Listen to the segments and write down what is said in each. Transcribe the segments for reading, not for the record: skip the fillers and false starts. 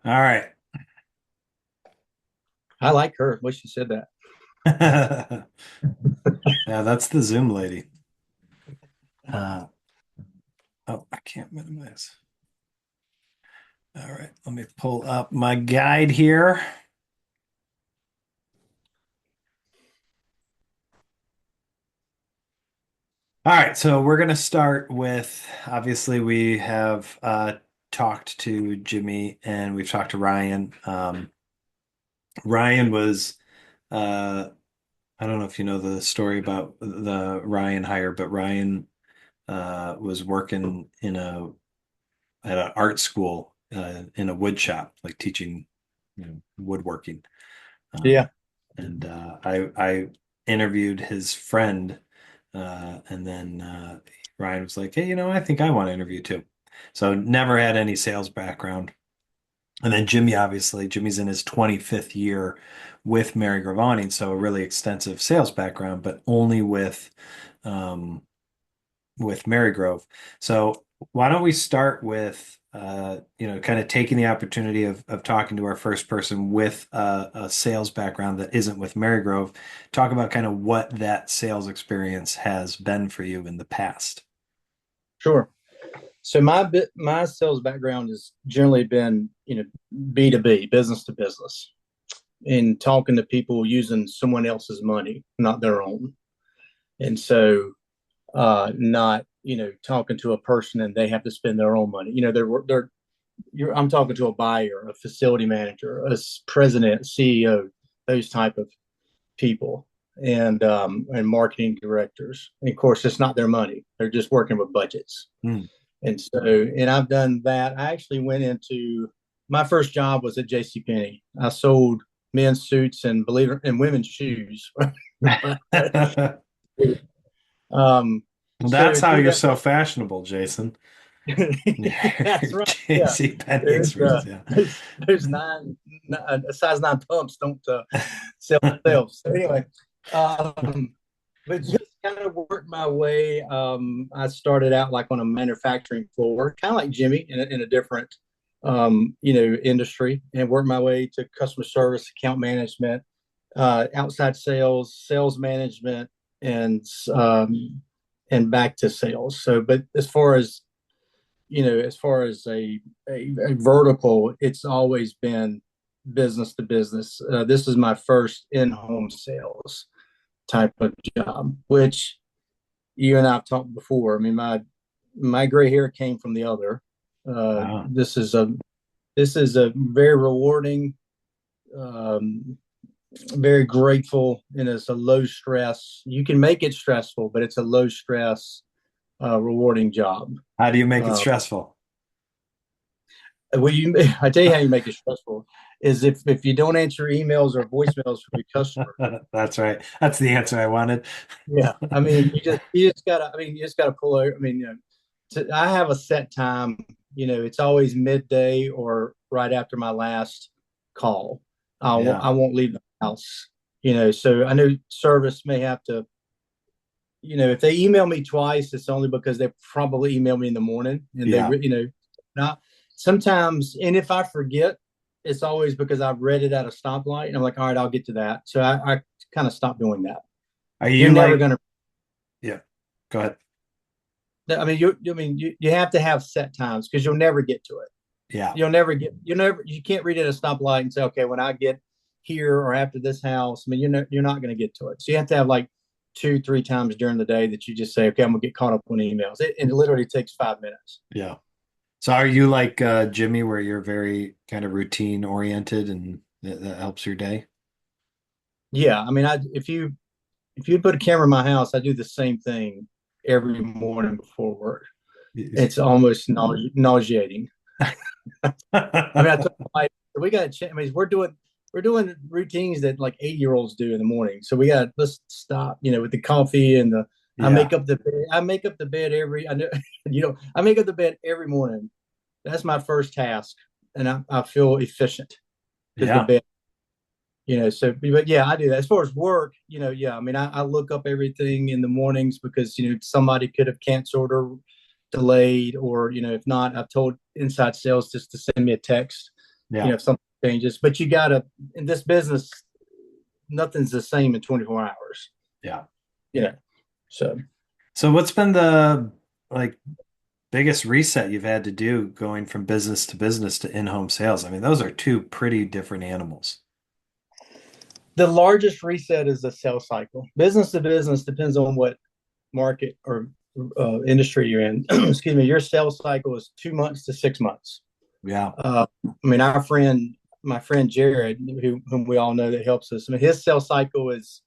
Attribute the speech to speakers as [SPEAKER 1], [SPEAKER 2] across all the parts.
[SPEAKER 1] All right.
[SPEAKER 2] I like her. Wish you said that.
[SPEAKER 1] Yeah, that's the Zoom lady. Uh, oh, I can't minimize. All right, let me pull up my guide here. All right, so we're going to start with obviously we have talked to Jimmy and we've talked to Ryan. Ryan was I don't know if you know the story about the Ryan hire, but Ryan was working in a at an art school in a wood shop, like teaching, woodworking. Um,
[SPEAKER 2] Yeah.
[SPEAKER 1] and I interviewed his friend, and then Ryan was like, "Hey, I think I want to interview too." So never had any sales background. And then Jimmy, obviously, Jimmy's in his 25th year with Mary Gravani, so a really extensive sales background, but only um, with Marygrove. So why don't we start with kind of taking the opportunity of talking to our first person with a sales background that isn't with Marygrove, talk about kind of what that sales experience has been for you in the past.
[SPEAKER 2] Sure. So my sales background has generally been, B2B, business to business, and talking to people using someone else's money, not their own. And so not, talking to a person and they have to spend their own money. I'm talking to a buyer, a facility manager, president, CEO, those type of people, and marketing directors. And of course, it's not their money; they're just working with budgets.
[SPEAKER 1] Hmm.
[SPEAKER 2] And I've done that. I actually went into my first job was at J.C. Penney. I sold men's suits and believe it, and women's shoes. um,
[SPEAKER 1] That's
[SPEAKER 2] so
[SPEAKER 1] how
[SPEAKER 2] through
[SPEAKER 1] you're
[SPEAKER 2] that,
[SPEAKER 1] so fashionable, Jason.
[SPEAKER 2] that's right. Yeah,
[SPEAKER 1] JC Penney
[SPEAKER 2] there's
[SPEAKER 1] experts, yeah.
[SPEAKER 2] there's a size 9 pumps don't sell themselves. So anyway, but just kind of worked my way. I started out like on a manufacturing floor, kind of like Jimmy in a different, industry, and worked my way to customer service, account management, outside sales, sales management, and um, and back to sales. So, but as far as a vertical, it's always been business to business. This is my first in-home sales type of job, which you and I've talked before. I mean, my gray hair came from the other. Uh,
[SPEAKER 1] Wow.
[SPEAKER 2] this is a this is a very rewarding, um, very grateful, and it's a low stress. You can make it stressful, but it's a low stress, rewarding job.
[SPEAKER 1] How do you make it
[SPEAKER 2] Uh,
[SPEAKER 1] stressful?
[SPEAKER 2] well, I tell you how you make it stressful is if you don't answer emails or voicemails from your customer.
[SPEAKER 1] That's right. That's the answer I wanted.
[SPEAKER 2] Yeah, I mean, you just gotta. I mean, you just gotta pull over. I mean, I have a set time. It's always midday or right after my last call.
[SPEAKER 1] Yeah.
[SPEAKER 2] I won't leave the house. So I know service may have to. If they email me twice, it's only because they probably email me in the morning, and
[SPEAKER 1] Yeah.
[SPEAKER 2] not sometimes. And if I forget, it's always because I've read it at a stoplight, and I'm like, all right, I'll get to that. So I kind of stopped doing that.
[SPEAKER 1] Are
[SPEAKER 2] You're
[SPEAKER 1] you
[SPEAKER 2] never
[SPEAKER 1] like,
[SPEAKER 2] gonna.
[SPEAKER 1] yeah, go ahead.
[SPEAKER 2] I mean, you have to have set times because you'll never get to it.
[SPEAKER 1] Yeah.
[SPEAKER 2] You can't read it at a stoplight and say, okay, when I get here or after this house, I mean, you're not going to get to it. So you have to have like two, three times during the day that you just say, okay, I'm gonna get caught up on emails. It literally takes 5 minutes.
[SPEAKER 1] Yeah. So are you like Jimmy, where you're very kind of routine oriented and that helps your day?
[SPEAKER 2] Yeah, I mean, if you put a camera in my house, I do the same thing every morning before work. It's almost nauseating. I mean, I told my wife, we got to change. I mean, we're doing routines that like 8-year-olds do in the morning. So let's stop. With the coffee and the
[SPEAKER 1] Yeah.
[SPEAKER 2] I make up the bed every. I know, I make up the bed every morning. That's my first task, and I feel efficient because the
[SPEAKER 1] Yeah.
[SPEAKER 2] bed. So but yeah, I do that. As far as work, yeah. I mean, I look up everything in the mornings because somebody could have canceled or delayed, or if not, I've told inside sales just to send me a text
[SPEAKER 1] Yeah.
[SPEAKER 2] if something changes. But you gotta, in this business, nothing's the same in 24 hours.
[SPEAKER 1] Yeah.
[SPEAKER 2] You know, so
[SPEAKER 1] So what's been the like biggest reset you've had to do going from business to in-home sales? I mean, those are two pretty different animals.
[SPEAKER 2] the largest reset is the sales cycle. Business to business depends on what market or industry you're in. Excuse me. Your sales cycle is 2 months to 6 months.
[SPEAKER 1] Yeah.
[SPEAKER 2] I mean, my friend Jared, whom we all know that helps us. I mean, his sales cycle is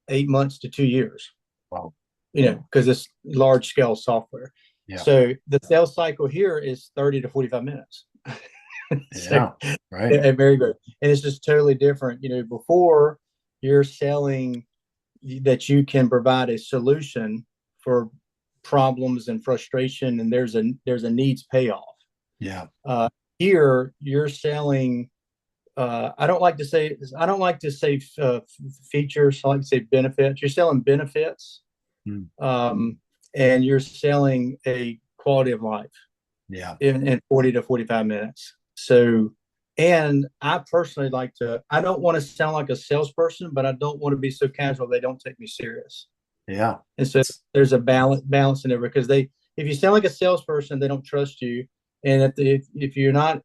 [SPEAKER 2] 8 months to 2 years.
[SPEAKER 1] Wow.
[SPEAKER 2] Because it's large scale software.
[SPEAKER 1] Yeah.
[SPEAKER 2] So the sales cycle here is 30 to 45 minutes. So
[SPEAKER 1] Yeah. Right.
[SPEAKER 2] very good. And it's just totally different. Before you're selling that you can provide a solution for problems and frustration, and there's a needs payoff.
[SPEAKER 1] Yeah.
[SPEAKER 2] Uh, Here you're selling. I don't like to say features. I like to say benefits. You're selling benefits,
[SPEAKER 1] Mm.
[SPEAKER 2] um, and you're selling a quality of life
[SPEAKER 1] Yeah.
[SPEAKER 2] in 40 to 45 minutes. So, and I personally like to, I don't want to sound like a salesperson, but I don't want to be so casual they don't take me serious.
[SPEAKER 1] Yeah.
[SPEAKER 2] And so there's a balance in there because if you sound like a salesperson, they don't trust you. And if you're not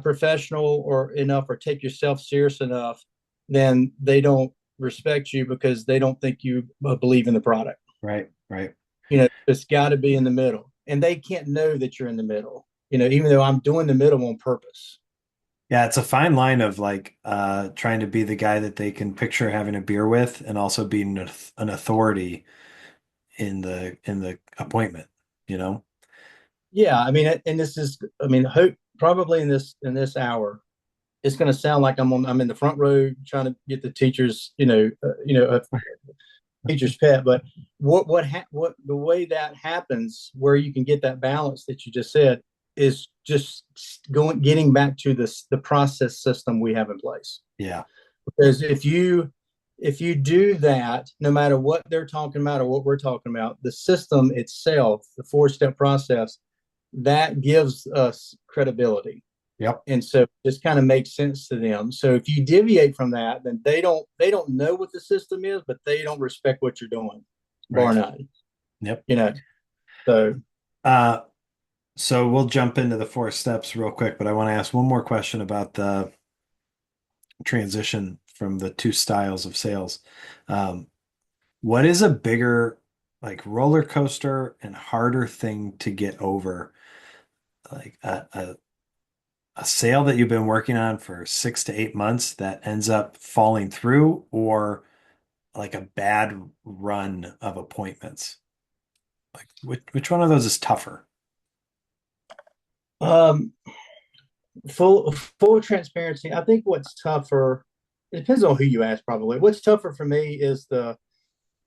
[SPEAKER 2] professional or enough or take yourself serious enough, then they don't respect you because they don't think you believe in the product.
[SPEAKER 1] Right. Right.
[SPEAKER 2] It's got to be in the middle, and they can't know that you're in the middle. Even though I'm doing the middle on purpose.
[SPEAKER 1] Yeah, it's a fine line of like trying to be the guy that they can picture having a beer with and also being an authority in the appointment, you know?
[SPEAKER 2] Yeah, I mean, and this is, I mean, hope probably in this hour, it's going to sound like I'm in the front row trying to get the teachers, a teacher's pet. But what the way that happens, where you can get that balance that you just said, is just getting back to the process system we have in place.
[SPEAKER 1] Yeah.
[SPEAKER 2] Because if you do that, no matter what they're talking about or what we're talking about, the system itself, the 4-step process, that gives us credibility.
[SPEAKER 1] Yep.
[SPEAKER 2] And so it just kind of makes sense to them. So if you deviate from that, then they don't know what the system is, but they don't respect what you're doing, bar
[SPEAKER 1] Right.
[SPEAKER 2] none.
[SPEAKER 1] Yep.
[SPEAKER 2] You know. So
[SPEAKER 1] Uh, so we'll jump into the 4 steps real quick, but I want to ask one more question about the transition from the two styles of sales. Um, what is a bigger like roller coaster and harder thing to get over? Like a sale that you've been working on for 6 to 8 months that ends up falling through, or like a bad run of appointments? Like which one of those is tougher?
[SPEAKER 2] um, full transparency, I think what's tougher. It depends on who you ask. Probably what's tougher for me is the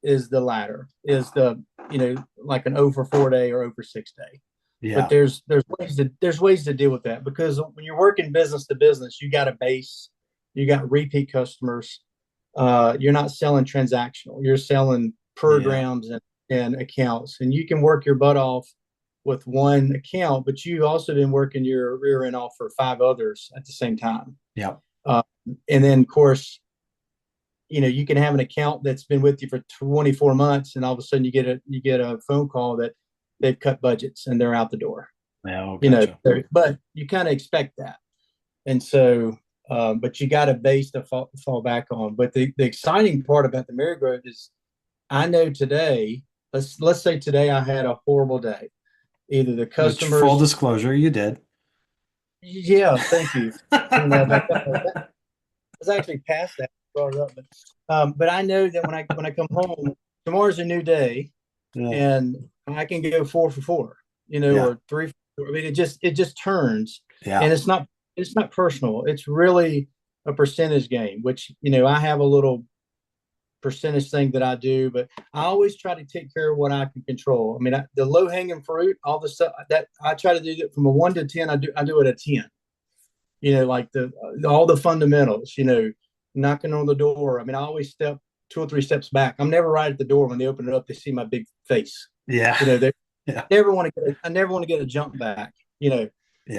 [SPEAKER 2] latter. Is the like an over 4 day or over 6 day. But
[SPEAKER 1] Yeah.
[SPEAKER 2] there's ways to deal with that because when you're working business to business, you got a base, you got repeat customers. You're not selling transactional. You're selling
[SPEAKER 1] Yeah.
[SPEAKER 2] programs and accounts, and you can work your butt off with one account, but you've also been working your rear end off for 5 others at the same time.
[SPEAKER 1] Yeah.
[SPEAKER 2] Uh, and then, of course, you can have an account that's been with you for 24 months, and all of a sudden you get a phone call that they've cut budgets and they're out the door.
[SPEAKER 1] Yeah. Oh, gotcha.
[SPEAKER 2] But you kind of expect that, and so, but you got a base to fall back on. But the exciting part about the merry-go-round is, I know today. Let's say today I had a horrible day. Either the
[SPEAKER 1] Which, full
[SPEAKER 2] customers,
[SPEAKER 1] disclosure, you did.
[SPEAKER 2] yeah, thank you. Bring that back up. I was actually past that, brought it up, but I know that when I come home, tomorrow's a new day,
[SPEAKER 1] Yeah.
[SPEAKER 2] and I can go 4 for 4,
[SPEAKER 1] Yeah.
[SPEAKER 2] or 3 for 4. I mean, it just turns,
[SPEAKER 1] Yeah.
[SPEAKER 2] and it's not personal. It's really a percentage game, which I have a little percentage thing that I do, but I always try to take care of what I can control. I mean, the low hanging fruit, all the stuff that I try to do that from a 1 to 10, I do it a 10. Like all the fundamentals. Knocking on the door. I mean, I always step 2 or 3 steps back. I'm never right at the door when they open it up. They see my big face.
[SPEAKER 1] Yeah.
[SPEAKER 2] They
[SPEAKER 1] Yeah.
[SPEAKER 2] never want to get. I never want to get a jump back.
[SPEAKER 1] Yeah.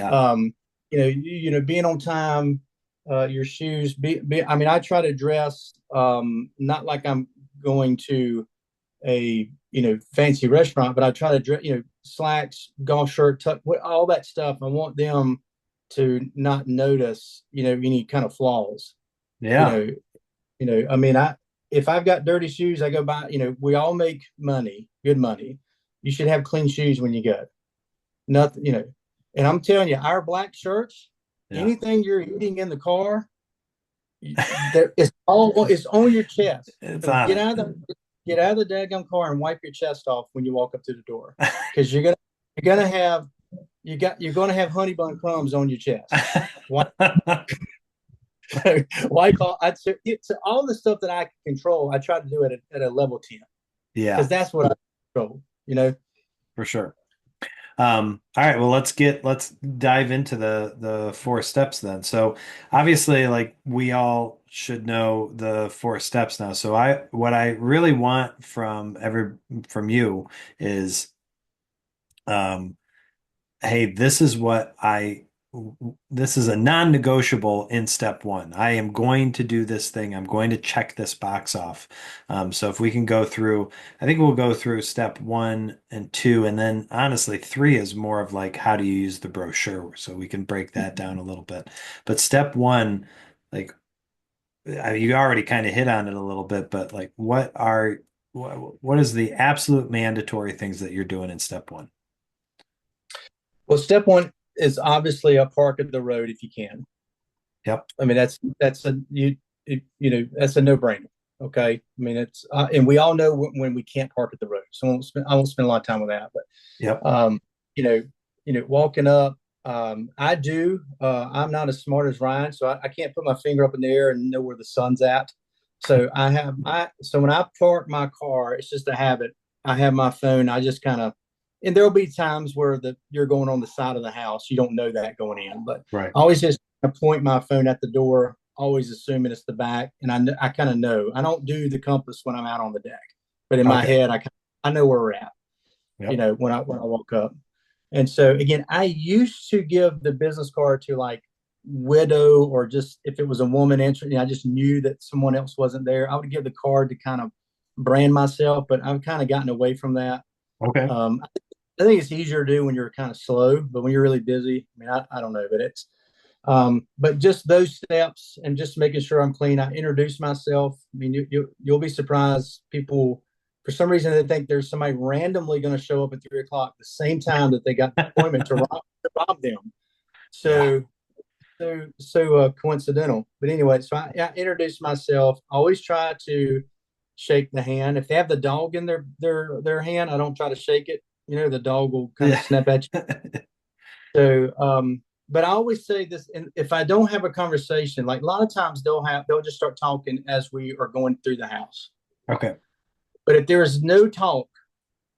[SPEAKER 2] Um, being on time, your shoes. I mean, I try to dress not like I'm going to a fancy restaurant, but I try to dress, slacks, golf shirt, tuck, all that stuff. I want them to not notice, any kind of flaws. You
[SPEAKER 1] Yeah.
[SPEAKER 2] know, I mean, I if I've got dirty shoes, I go buy. We all make money, good money. You should have clean shoes when you go. Nothing, And I'm telling you, our black shirts,
[SPEAKER 1] Yeah.
[SPEAKER 2] anything you're eating in the car, it's on your chest.
[SPEAKER 1] It's
[SPEAKER 2] So
[SPEAKER 1] on it.
[SPEAKER 2] get out of the daggum car and wipe your chest off when you walk up to the door, because you're gonna have you're gonna have honey bun crumbs on your chest. Wipe, wipe all. It's all the stuff that I can control. I try to do it at a level 10,
[SPEAKER 1] Yeah,
[SPEAKER 2] because that's what I control.
[SPEAKER 1] for sure. All right, well, let's dive into the four steps then. So obviously, like we all should know the four steps now. So what I really want from you is, um, hey, this is a non-negotiable in step one. I am going to do this thing. I'm going to check this box off. So if we can go through, I think we'll go through step one and two, and then honestly, three is more of like how do you use the brochure? So we can break that down a little bit. But step one, like you already kind of hit on it a little bit, but like what is the absolute mandatory things that you're doing in step one?
[SPEAKER 2] Well, step one is obviously a park at the road if you can.
[SPEAKER 1] Yep.
[SPEAKER 2] I mean, that's a no brainer. Okay. I mean, and we all know when we can't park at the road. So I won't spend a lot of time with that.
[SPEAKER 1] Yep.
[SPEAKER 2] But you know, walking up. I do. I'm not as smart as Ryan, so I can't put my finger up in the air and know where the sun's at. So so when I park my car, it's just a habit. I have my phone. I just kind of, and there'll be times where you're going on the side of the house. You don't know that going in, but
[SPEAKER 1] Right.
[SPEAKER 2] I always just point my phone at the door, always assuming it's the back, and I kind of know. I don't do the compass when I'm out on the deck, but in my
[SPEAKER 1] Okay.
[SPEAKER 2] head, I know where we're at.
[SPEAKER 1] Yep.
[SPEAKER 2] When I walk up. And so again, I used to give the business card to like widow, or just if it was a woman entering, I just knew that someone else wasn't there. I would give the card to kind of brand myself, but I've kind of gotten away from that.
[SPEAKER 1] Okay.
[SPEAKER 2] I think it's easier to do when you're kind of slow, but when you're really busy, I mean, I don't know, but but just those steps and just making sure I'm clean. I introduce myself. I mean, you'll be surprised. People, for some reason, they think there's somebody randomly going to show up at 3 o'clock the same time that they got the appointment to rob them.
[SPEAKER 1] Yeah.
[SPEAKER 2] So coincidental. But anyway, so I introduce myself. I always try to shake the hand. If they have the dog in their hand, I don't try to shake it. The dog will kind of
[SPEAKER 1] Yeah.
[SPEAKER 2] snap at you. So, but I always say this, and if I don't have a conversation, like a lot of times they'll just start talking as we are going through the house.
[SPEAKER 1] Okay.
[SPEAKER 2] But if there is no talk,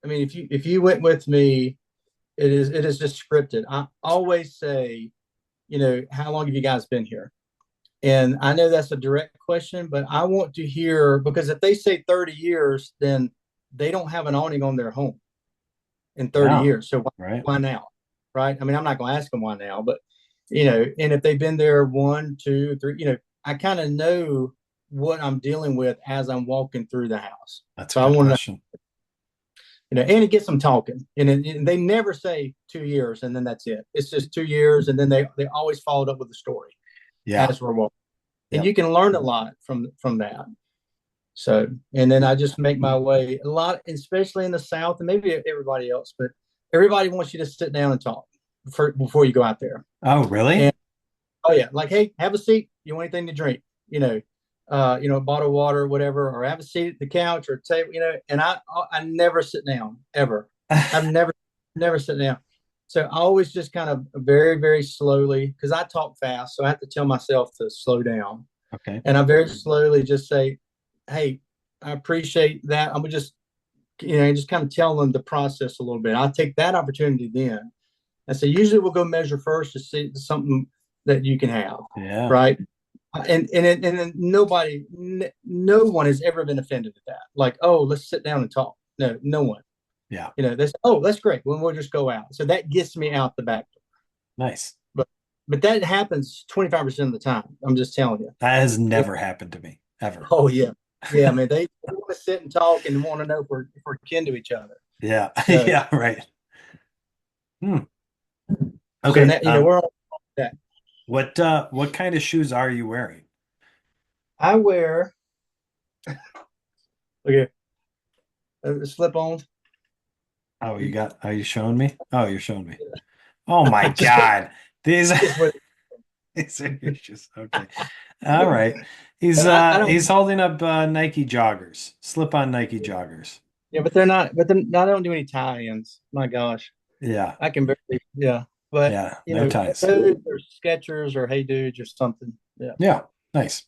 [SPEAKER 2] I mean, if you went with me, it is just scripted. I always say, how long have you guys been here? And I know that's a direct question, but I want to hear, because if they say 30 years, then they don't have an awning on their home in 30
[SPEAKER 1] Yeah.
[SPEAKER 2] years. So
[SPEAKER 1] Right.
[SPEAKER 2] why now? Right. I mean, I'm not going to ask them why now, but, and if they've been there 1, 2, 3, I kind of know what I'm dealing with as I'm walking through the house.
[SPEAKER 1] That's a
[SPEAKER 2] So I
[SPEAKER 1] good
[SPEAKER 2] want to,
[SPEAKER 1] question.
[SPEAKER 2] and it gets them talking. And they never say 2 years and then that's it. It's just 2 years. And then they always followed up with a story
[SPEAKER 1] Yeah.
[SPEAKER 2] as we're walking. And
[SPEAKER 1] Yep.
[SPEAKER 2] you can learn a lot from that. So, and then I just make my way a lot, especially in the South, and maybe everybody else, but everybody wants you to sit down and talk before you go out there.
[SPEAKER 1] Oh, really?
[SPEAKER 2] And oh yeah, like, hey, have a seat. You want anything to drink? A bottle of water, or whatever, or have a seat at the couch or table. And I never sit down ever. I've never sit down. So I always just kind of very very slowly, because I talk fast, so I have to tell myself to slow down,
[SPEAKER 1] Okay.
[SPEAKER 2] and I very slowly just say, hey, I appreciate that. I'm gonna just kind of tell them the process a little bit. I'll take that opportunity then. And so usually we'll go measure first to see something that you can have,
[SPEAKER 1] Yeah.
[SPEAKER 2] right? And no one has ever been offended at that. Like, oh, let's sit down and talk. No one.
[SPEAKER 1] Yeah.
[SPEAKER 2] They say, oh, that's great. Well, we'll just go out. So that gets me out the back door.
[SPEAKER 1] Nice.
[SPEAKER 2] but that happens 25% of the time. I'm just telling you.
[SPEAKER 1] That has
[SPEAKER 2] If,
[SPEAKER 1] never happened to me ever.
[SPEAKER 2] oh yeah, yeah. I mean, they want to sit and talk and want to know if we're kin to each other.
[SPEAKER 1] Yeah.
[SPEAKER 2] So
[SPEAKER 1] Yeah, right. Hmm.
[SPEAKER 2] so
[SPEAKER 1] Okay.
[SPEAKER 2] now we're on that.
[SPEAKER 1] What kind of shoes are you wearing?
[SPEAKER 2] I wear okay slip ons.
[SPEAKER 1] Oh, are you showing me? Oh, you're showing me. Oh my
[SPEAKER 2] I just
[SPEAKER 1] God. These
[SPEAKER 2] just wear.
[SPEAKER 1] these are your shoes. Okay. All right. He's
[SPEAKER 2] But I don't.
[SPEAKER 1] he's holding up Nike joggers. Slip-on Nike joggers.
[SPEAKER 2] Yeah, but they're not. But then I don't do any tie-ins. My gosh,
[SPEAKER 1] Yeah.
[SPEAKER 2] I can barely. Yeah, but
[SPEAKER 1] Yeah. No ties.
[SPEAKER 2] those or Skechers or Hey Dudes or something. Yeah.
[SPEAKER 1] Yeah, nice.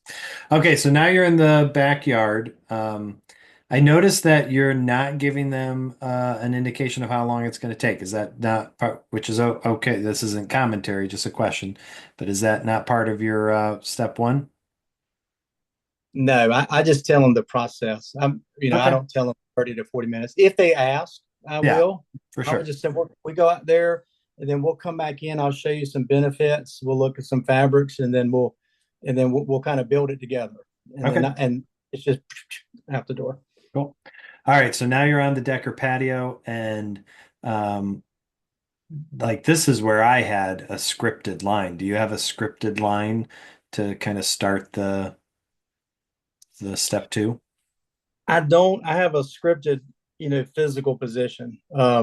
[SPEAKER 1] Okay, so now you're in the backyard. I noticed that you're not giving them an indication of how long it's going to take. Is that not part, which is okay? This isn't commentary, just a question. But is that not part of your step one?
[SPEAKER 2] No, I just tell them the process. I
[SPEAKER 1] Okay.
[SPEAKER 2] don't tell them 30 to 40 minutes. If they ask, I
[SPEAKER 1] Yeah,
[SPEAKER 2] will.
[SPEAKER 1] for
[SPEAKER 2] I would
[SPEAKER 1] sure.
[SPEAKER 2] just say we go out there and then we'll come back in. I'll show you some benefits. We'll look at some fabrics and then we'll kind of build it together.
[SPEAKER 1] Okay,
[SPEAKER 2] And it's just out the door.
[SPEAKER 1] cool. All right, so now you're on the Decker patio, and um, like this is where I had a scripted line. Do you have a scripted line to kind of start the step two?
[SPEAKER 2] I don't. I have a scripted, physical position. I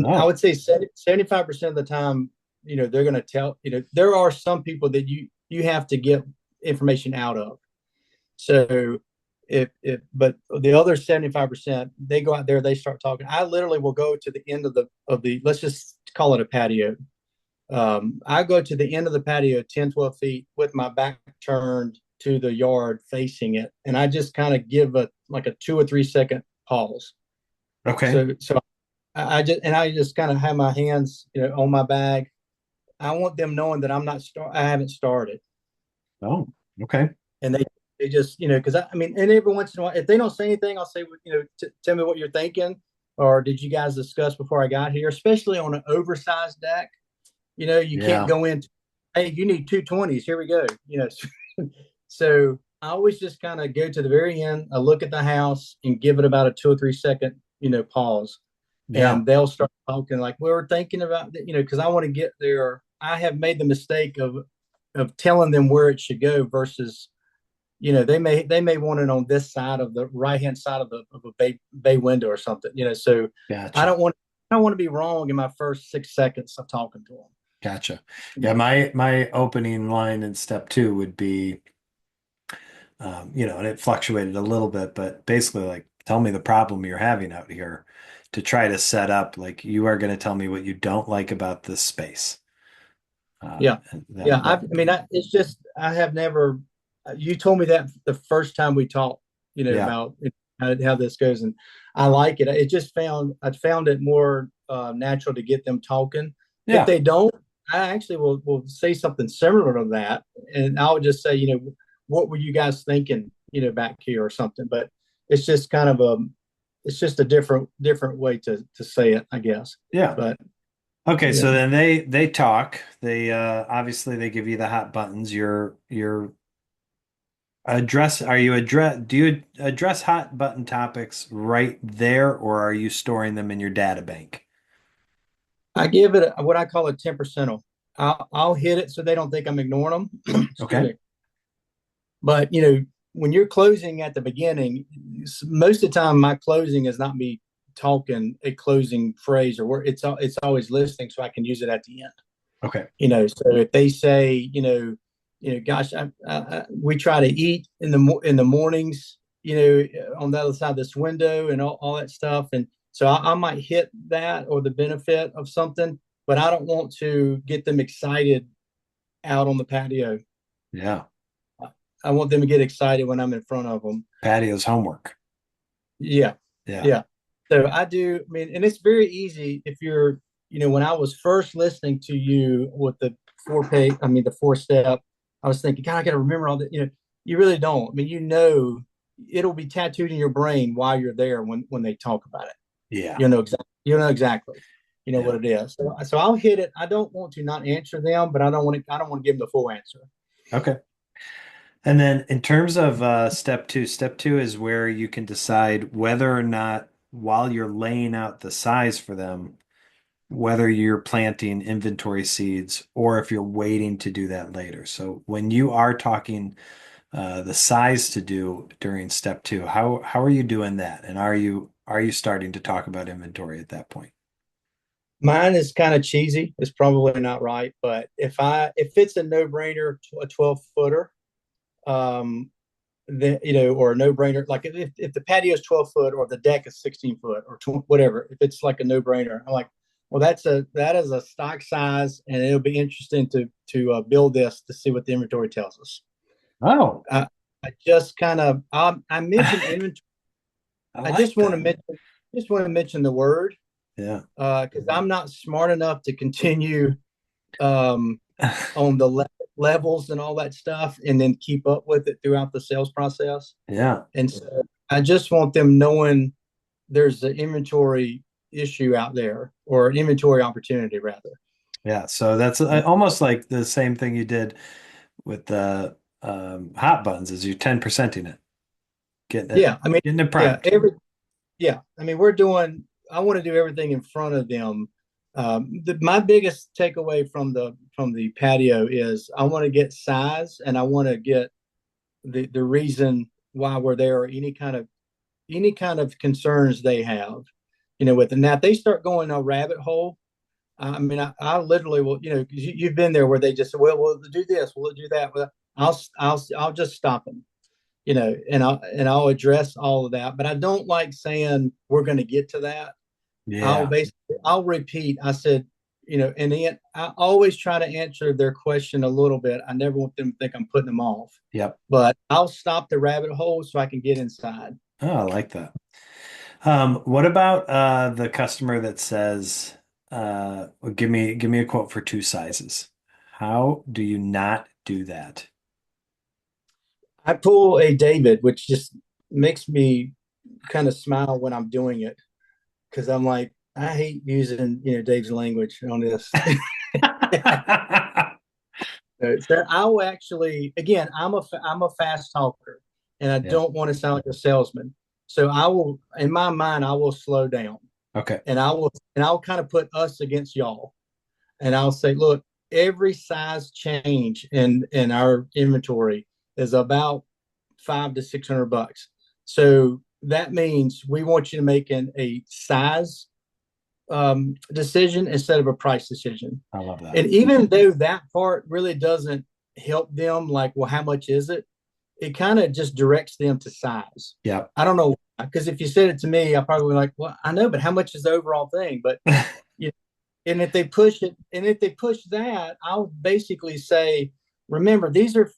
[SPEAKER 1] Oh,
[SPEAKER 2] would say 75% of the time, they're going to tell. There are some people that you have to get information out of. So but the other 75%, they go out there, they start talking. I literally will go to the end of the. Let's just call it a patio. I go to the end of the patio, 10, 12 feet, with my back turned to the yard facing it. And I just kind of give a 2 or 3 second pause.
[SPEAKER 1] okay.
[SPEAKER 2] So I just kind of have my hands, on my bag. I want them knowing that I haven't started.
[SPEAKER 1] Oh, okay.
[SPEAKER 2] And they just, because I mean, and every once in a while, if they don't say anything, I'll say, tell me what you're thinking. Or did you guys discuss before I got here, especially on an oversized deck? You can't
[SPEAKER 1] Yeah.
[SPEAKER 2] go into, hey, you need 220s. Here we go. So I always just kind of go to the very end. I look at the house and give it about a 2 or 3 second, pause,
[SPEAKER 1] Yeah.
[SPEAKER 2] and they'll start talking like we were thinking about, because I want to get there. I have made the mistake of telling them where it should go versus, they may want it on this side of the right hand side of a bay window or something. So I
[SPEAKER 1] Gotcha.
[SPEAKER 2] don't want I don't want to be wrong in my first 6 seconds of talking to them.
[SPEAKER 1] Gotcha. Yeah, my opening line in step two would be and it fluctuated a little bit, but basically like tell me the problem you're having out here to try to set up like you are going to tell me what you don't like about this space.
[SPEAKER 2] Yeah.
[SPEAKER 1] And
[SPEAKER 2] Yeah.
[SPEAKER 1] that
[SPEAKER 2] It's just, I have never, you told me that the first time we talked,
[SPEAKER 1] yeah.
[SPEAKER 2] about how this goes. And I like it. I found it more natural to get them talking. If
[SPEAKER 1] Yeah.
[SPEAKER 2] they don't, I actually will say something similar to that. And I'll just say, what were you guys thinking, back here or something. But it's just kind of it's just a different way to say it, I guess.
[SPEAKER 1] Yeah.
[SPEAKER 2] But
[SPEAKER 1] Okay,
[SPEAKER 2] yeah.
[SPEAKER 1] so then they talk. They obviously they give you the hot buttons. You're address are you address do you address hot button topics right there or are you storing them in your data bank?
[SPEAKER 2] I give it what I call a 10%. I'll hit it so they don't think I'm ignoring them. Excuse
[SPEAKER 1] Okay.
[SPEAKER 2] me. But when you're closing at the beginning, most of the time my closing is not me talking a closing phrase or word. It's always listening so I can use it at the end.
[SPEAKER 1] Okay.
[SPEAKER 2] So if they say, gosh, we try to eat in the mornings, on the other side of this window and all that stuff, and so I might hit that or the benefit of something, but I don't want to get them excited out on the patio.
[SPEAKER 1] Yeah.
[SPEAKER 2] I want them to get excited when I'm in front of them.
[SPEAKER 1] Patio's homework.
[SPEAKER 2] Yeah,
[SPEAKER 1] Yeah.
[SPEAKER 2] yeah. So I do. I mean, and it's very easy if you're, when I was first listening to you with the 4 page, I mean, the 4 step, I was thinking, God, I got to remember all that. You really don't. I mean, it'll be tattooed in your brain while you're there when they talk about it.
[SPEAKER 1] Yeah.
[SPEAKER 2] You know exactly. what
[SPEAKER 1] Yeah.
[SPEAKER 2] it is. So I'll hit it. I don't want to not answer them, but I don't want to give them the full answer.
[SPEAKER 1] Okay. And then in terms of step two is where you can decide whether or not, while you're laying out the size for them, whether you're planting inventory seeds or if you're waiting to do that later. So when you are talking the size to do during step two, how are you doing that? And are you starting to talk about inventory at that point?
[SPEAKER 2] Mine is kind of cheesy. It's probably not right, but if it's a no brainer, a 12 footer, um, then or a no brainer, like if the patio is 12 foot or the deck is 16 foot or whatever, if it's like a no brainer, I'm like, well, that is a stock size, and it'll be interesting to build this to see what the inventory tells us.
[SPEAKER 1] Oh,
[SPEAKER 2] I just kind of I mentioned
[SPEAKER 1] I
[SPEAKER 2] inventory. I
[SPEAKER 1] like that.
[SPEAKER 2] just want to mention the word
[SPEAKER 1] Yeah.
[SPEAKER 2] because I'm not smart enough to continue um, on the levels and all that stuff, and then keep up with it throughout the sales process.
[SPEAKER 1] Yeah.
[SPEAKER 2] And so I just want them knowing there's an inventory issue out there, or an inventory opportunity rather.
[SPEAKER 1] Yeah. So that's almost like the same thing you did with the hot buns is you 10%ing it, getting it
[SPEAKER 2] Yeah, I mean,
[SPEAKER 1] getting it
[SPEAKER 2] yeah,
[SPEAKER 1] primed.
[SPEAKER 2] I mean, I want to do everything in front of them. My biggest takeaway from the patio is I want to get size, and I want to get the reason why we're there, or any kind of concerns they have, with it. Now, if they start going a rabbit hole, I mean, I literally will, because you've been there where they just say, well, we'll do this, we'll do that. Well, I'll just stop them, and I'll address all of that. But I don't like saying we're going to get to that.
[SPEAKER 1] Yeah.
[SPEAKER 2] I'll repeat. I said, and then I always try to answer their question a little bit. I never want them to think I'm putting them off,
[SPEAKER 1] Yep.
[SPEAKER 2] but I'll stop the rabbit hole so I can get inside.
[SPEAKER 1] Oh, I like that. What about the customer that says, well, give me a quote for two sizes. How do you not do that?
[SPEAKER 2] I pull a David, which just makes me kind of smile when I'm doing it, because I'm like, I hate using Dave's language on this. So I will actually, again, I'm a fast talker, and I
[SPEAKER 1] Yeah.
[SPEAKER 2] don't want to sound like a salesman. So I will, in my mind, I will slow down,
[SPEAKER 1] Okay.
[SPEAKER 2] and I'll kind of put us against y'all, and I'll say, look, every size change in our inventory is about $500 to $600. So that means we want you to make a size decision instead of a price decision.
[SPEAKER 1] I love that.
[SPEAKER 2] And even though that part really doesn't help them, like, well, how much is it? It kind of just directs them to size.
[SPEAKER 1] Yep.
[SPEAKER 2] I don't know, because if you said it to me, I probably like, well, I know, but how much is the overall thing? But you know, and if they push it, and if they push that, I'll basically say, remember, these are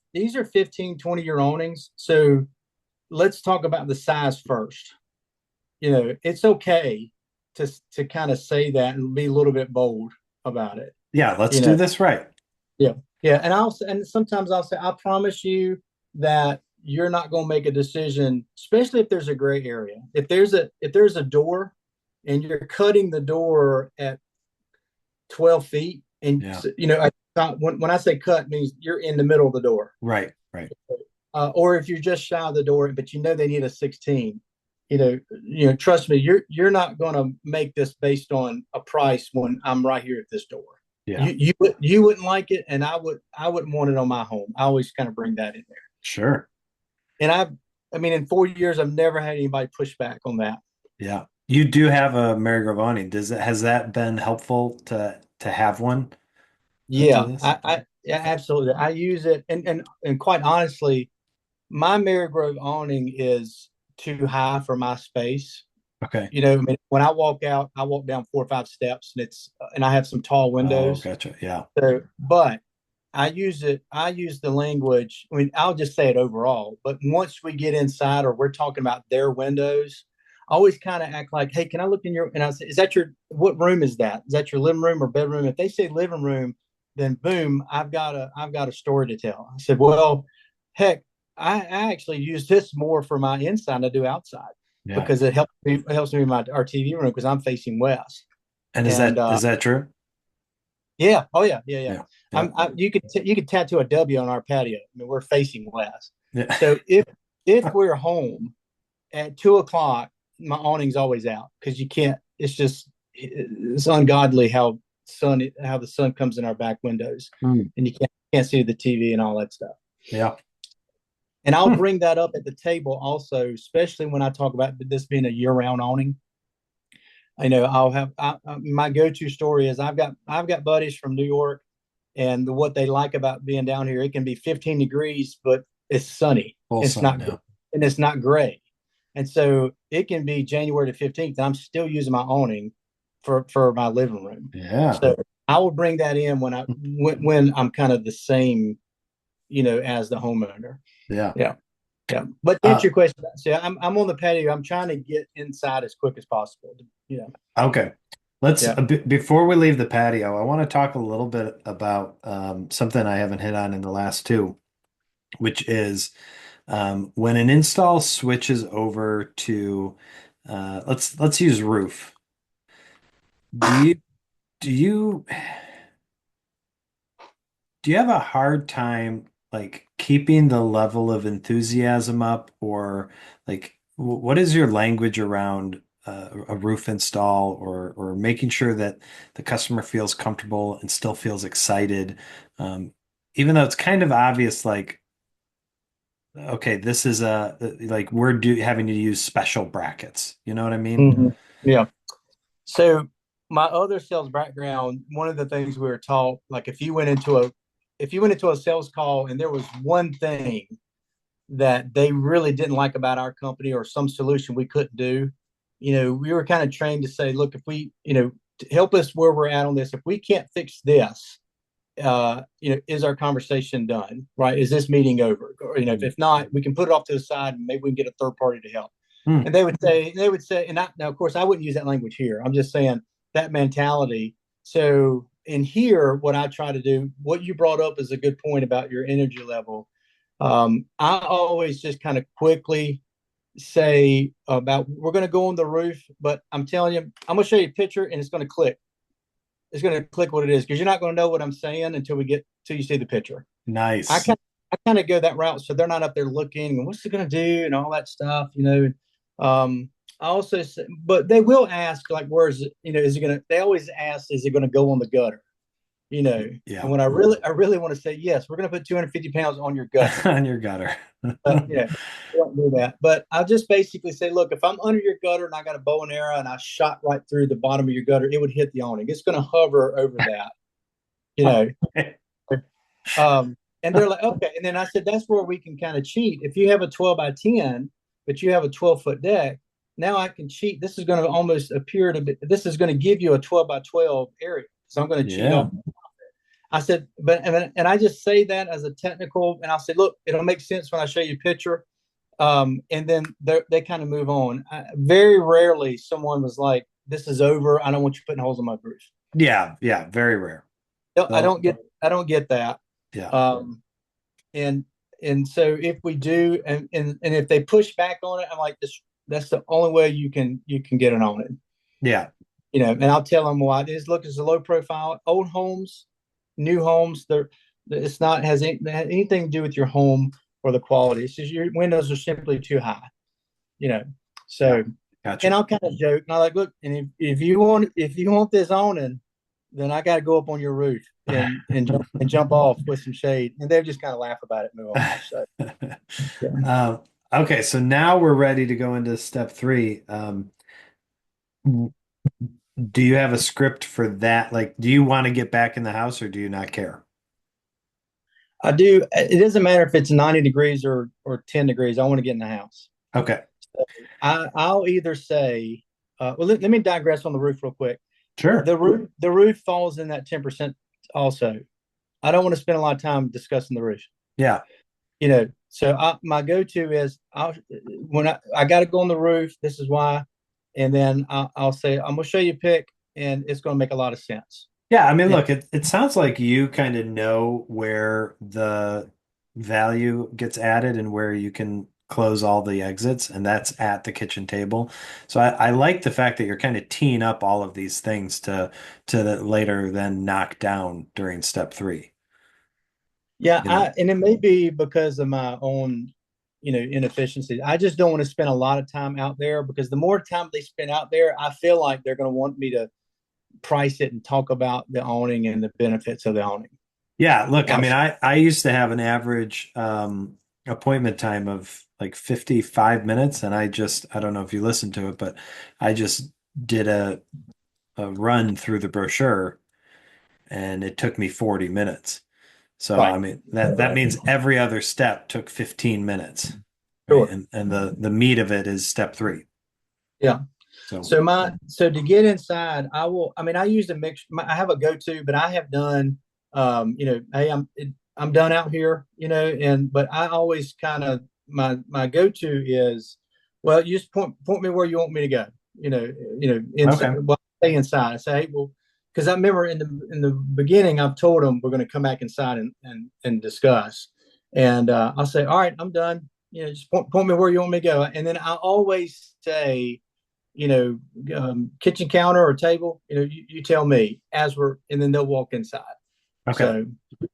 [SPEAKER 2] 15, 20 year awnings. So let's talk about the size first. It's okay to kind of say that and be a little bit bold about it.
[SPEAKER 1] Yeah, let's
[SPEAKER 2] You
[SPEAKER 1] do
[SPEAKER 2] know,
[SPEAKER 1] this right.
[SPEAKER 2] yeah, yeah. And sometimes I'll say, I promise you that you're not going to make a decision, especially if there's a gray area. If there's a door, and you're cutting the door at 12 feet, and
[SPEAKER 1] Yeah.
[SPEAKER 2] when I say cut, means you're in the middle of the door.
[SPEAKER 1] Right. Right.
[SPEAKER 2] Or if you're just shy of the door, but they need a 16. Trust me, you're not going to make this based on a price when I'm right here at this door.
[SPEAKER 1] Yeah.
[SPEAKER 2] You wouldn't like it, and I wouldn't want it on my home. I always kind of bring that in there.
[SPEAKER 1] Sure.
[SPEAKER 2] And I mean, in 4 years, I've never had anybody push back on that.
[SPEAKER 1] Yeah. You do have a Mary Gravani. Has that been helpful to have one that do
[SPEAKER 2] Yeah,
[SPEAKER 1] this?
[SPEAKER 2] yeah, absolutely. I use it, and quite honestly, my Marygrove awning is too high for my space.
[SPEAKER 1] Okay.
[SPEAKER 2] I mean, when I walk out, I walk down 4 or 5 steps, and I have some tall
[SPEAKER 1] Oh,
[SPEAKER 2] windows.
[SPEAKER 1] gotcha. Yeah.
[SPEAKER 2] So, but I use it. I use the language. I mean, I'll just say it overall. But once we get inside, or we're talking about their windows, I always kind of act like, "Hey, can I look in your?" And I say, "Is that your? What room is that? Is that your living room or bedroom?" If they say living room, then boom, I've got a story to tell. I said, "Well, heck, I actually use this more for my inside than I do outside,
[SPEAKER 1] Yeah.
[SPEAKER 2] because it helps me in our TV room because I'm facing west."
[SPEAKER 1] And
[SPEAKER 2] And
[SPEAKER 1] is that true?
[SPEAKER 2] yeah, oh yeah, yeah, yeah.
[SPEAKER 1] Yeah. Yeah.
[SPEAKER 2] You could tattoo a W on our patio. I mean, we're facing west.
[SPEAKER 1] Yeah.
[SPEAKER 2] So if we're home at 2 o'clock, my awning's always out because you can't. It's just it's ungodly how the sun comes in our back windows,
[SPEAKER 1] Mm.
[SPEAKER 2] and you can't see the TV and all that stuff.
[SPEAKER 1] Yeah.
[SPEAKER 2] And I'll
[SPEAKER 1] Hmm.
[SPEAKER 2] bring that up at the table also, especially when I talk about this being a year-round awning. I know my go-to story is I've got buddies from New York, and what they like about being down here, it can be 15 degrees, but it's sunny.
[SPEAKER 1] Full
[SPEAKER 2] It's
[SPEAKER 1] sun.
[SPEAKER 2] not
[SPEAKER 1] Yeah.
[SPEAKER 2] and it's not gray, and so it can be January the 15th, and I'm still using my awning for my living room.
[SPEAKER 1] Yeah.
[SPEAKER 2] So I will bring that in when I'm kind of the same, as the homeowner.
[SPEAKER 1] Yeah.
[SPEAKER 2] Yeah. Yeah, but to answer
[SPEAKER 1] Uh,
[SPEAKER 2] your question, see, I'm on the patio. I'm trying to get inside as quick as possible. Yeah,
[SPEAKER 1] okay. Let's
[SPEAKER 2] yeah.
[SPEAKER 1] before we leave the patio, I want to talk a little bit about something I haven't hit on in the last two, which is when an install switches over to let's use roof. Do you do you do you have a hard time like keeping the level of enthusiasm up, or like what is your language around a roof install, or making sure that the customer feels comfortable and still feels excited, even though it's kind of obvious, like okay, this is a like we're having to use special brackets. You know what I mean?
[SPEAKER 2] Hmm. Yeah. So my other sales background, one of the things we were taught, like if you went into a sales call and there was one thing that they really didn't like about our company or some solution we couldn't do, we were kind of trained to say, look, if we, to help us where we're at on this, if we can't fix this, is our conversation done? Right? Is this meeting over? Or, if not, we can put it off to the side and maybe we can get a third party to help.
[SPEAKER 1] Hmm.
[SPEAKER 2] And they would say, now, of course, I wouldn't use that language here. I'm just saying that mentality. So in here, what I try to do, what you brought up is a good point about your energy level. I always just kind of quickly say about we're going to go on the roof, but I'm telling you, I'm going to show you a picture and it's going to click. It's going to click what it is because you're not going to know what I'm saying until you see the picture. I
[SPEAKER 1] Nice.
[SPEAKER 2] kind I kind of go that route, so they're not up there looking, what's it going to do, and all that stuff. I also, say, but they will ask like, where is it? Is it going to? They always ask, is it going to go on the gutter? And
[SPEAKER 1] Yeah.
[SPEAKER 2] when I really want to say yes, we're going to put 250 pounds on your gutter.
[SPEAKER 1] On your gutter.
[SPEAKER 2] But we don't do that. But I just basically say, look, if I'm under your gutter and I got a bow and arrow and I shot right through the bottom of your gutter, it would hit the awning. It's going to hover over that. You know, and they're like, okay. And then I said, that's where we can kind of cheat. If you have a 12 by 10, but you have a 12-foot deck, now I can cheat. This is going to almost appear to be, this is going to give you a 12 by 12 area. So I'm going to cheat
[SPEAKER 1] Yeah.
[SPEAKER 2] off. I said, and I just say that as a technical, and I'll say, look, it'll make sense when I show you a picture. And then they kind of move on. Very rarely someone was like, this is over. I don't want you putting holes in my roof.
[SPEAKER 1] Yeah. Yeah. Very rare.
[SPEAKER 2] I
[SPEAKER 1] So,
[SPEAKER 2] don't get that.
[SPEAKER 1] yeah.
[SPEAKER 2] Um, and so if we do, and if they push back on it, I'm like, that's the only way you can get it on it.
[SPEAKER 1] Yeah.
[SPEAKER 2] And I'll tell them why it is. Look, it's a low profile. Old homes, new homes, it's not has anything to do with your home or the quality. It's just your windows are simply too high. You know,
[SPEAKER 1] Yeah.
[SPEAKER 2] so and
[SPEAKER 1] Gotcha.
[SPEAKER 2] I'll kind of joke and I like, look, and if you want this awning, then I got to go up on your roof and jump off with some shade, and they just kind of laugh about it, and move on. So yeah.
[SPEAKER 1] Um, okay, so now we're ready to go into step three. Do you have a script for that? Like, do you want to get back in the house or do you not care?
[SPEAKER 2] I do. It doesn't matter if it's 90 degrees or 10 degrees. I want to get in the house.
[SPEAKER 1] Okay,
[SPEAKER 2] I'll either say, well, let me digress on the roof real quick.
[SPEAKER 1] sure.
[SPEAKER 2] The roof falls in that 10% also. I don't want to spend a lot of time discussing the roof.
[SPEAKER 1] Yeah,
[SPEAKER 2] So my go-to is I got to go on the roof. This is why, and then I'll say I'm gonna show you a pic, and it's gonna make a lot of sense.
[SPEAKER 1] yeah. I mean,
[SPEAKER 2] And
[SPEAKER 1] look, it sounds like you kind of know where the value gets added and where you can close all the exits, and that's at the kitchen table. So I like the fact that you're kind of teeing up all of these things to later then knock down during step three.
[SPEAKER 2] Yeah,
[SPEAKER 1] You know,
[SPEAKER 2] and it may be because of my own, inefficiencies. I just don't want to spend a lot of time out there because the more time they spend out there, I feel like they're going to want me to price it and talk about the awning and the benefits of the awning.
[SPEAKER 1] yeah. Look, I mean,
[SPEAKER 2] Outside.
[SPEAKER 1] I used to have an average appointment time of like 55 minutes, and I don't know if you listened to it, but I just did a run through the brochure, and it took me 40 minutes. So I
[SPEAKER 2] Right.
[SPEAKER 1] mean that means every other step took 15 minutes, right?
[SPEAKER 2] Sure.
[SPEAKER 1] And the meat of it is step three.
[SPEAKER 2] Yeah.
[SPEAKER 1] So
[SPEAKER 2] So to get inside, I mean, I use a mix. I have a go-to, but I have done, hey, I'm done out here, but I always kind of my go-to is, well, you just point me where you want me to go, inside.
[SPEAKER 1] okay,
[SPEAKER 2] Well, stay inside. I say, hey, well, because I remember in the beginning, I've told them we're going to come back inside and discuss, and I'll say, all right, I'm done. Just point me where you want me to go, and then I always say, kitchen counter or table, you tell me and then they'll walk inside.
[SPEAKER 1] okay,
[SPEAKER 2] So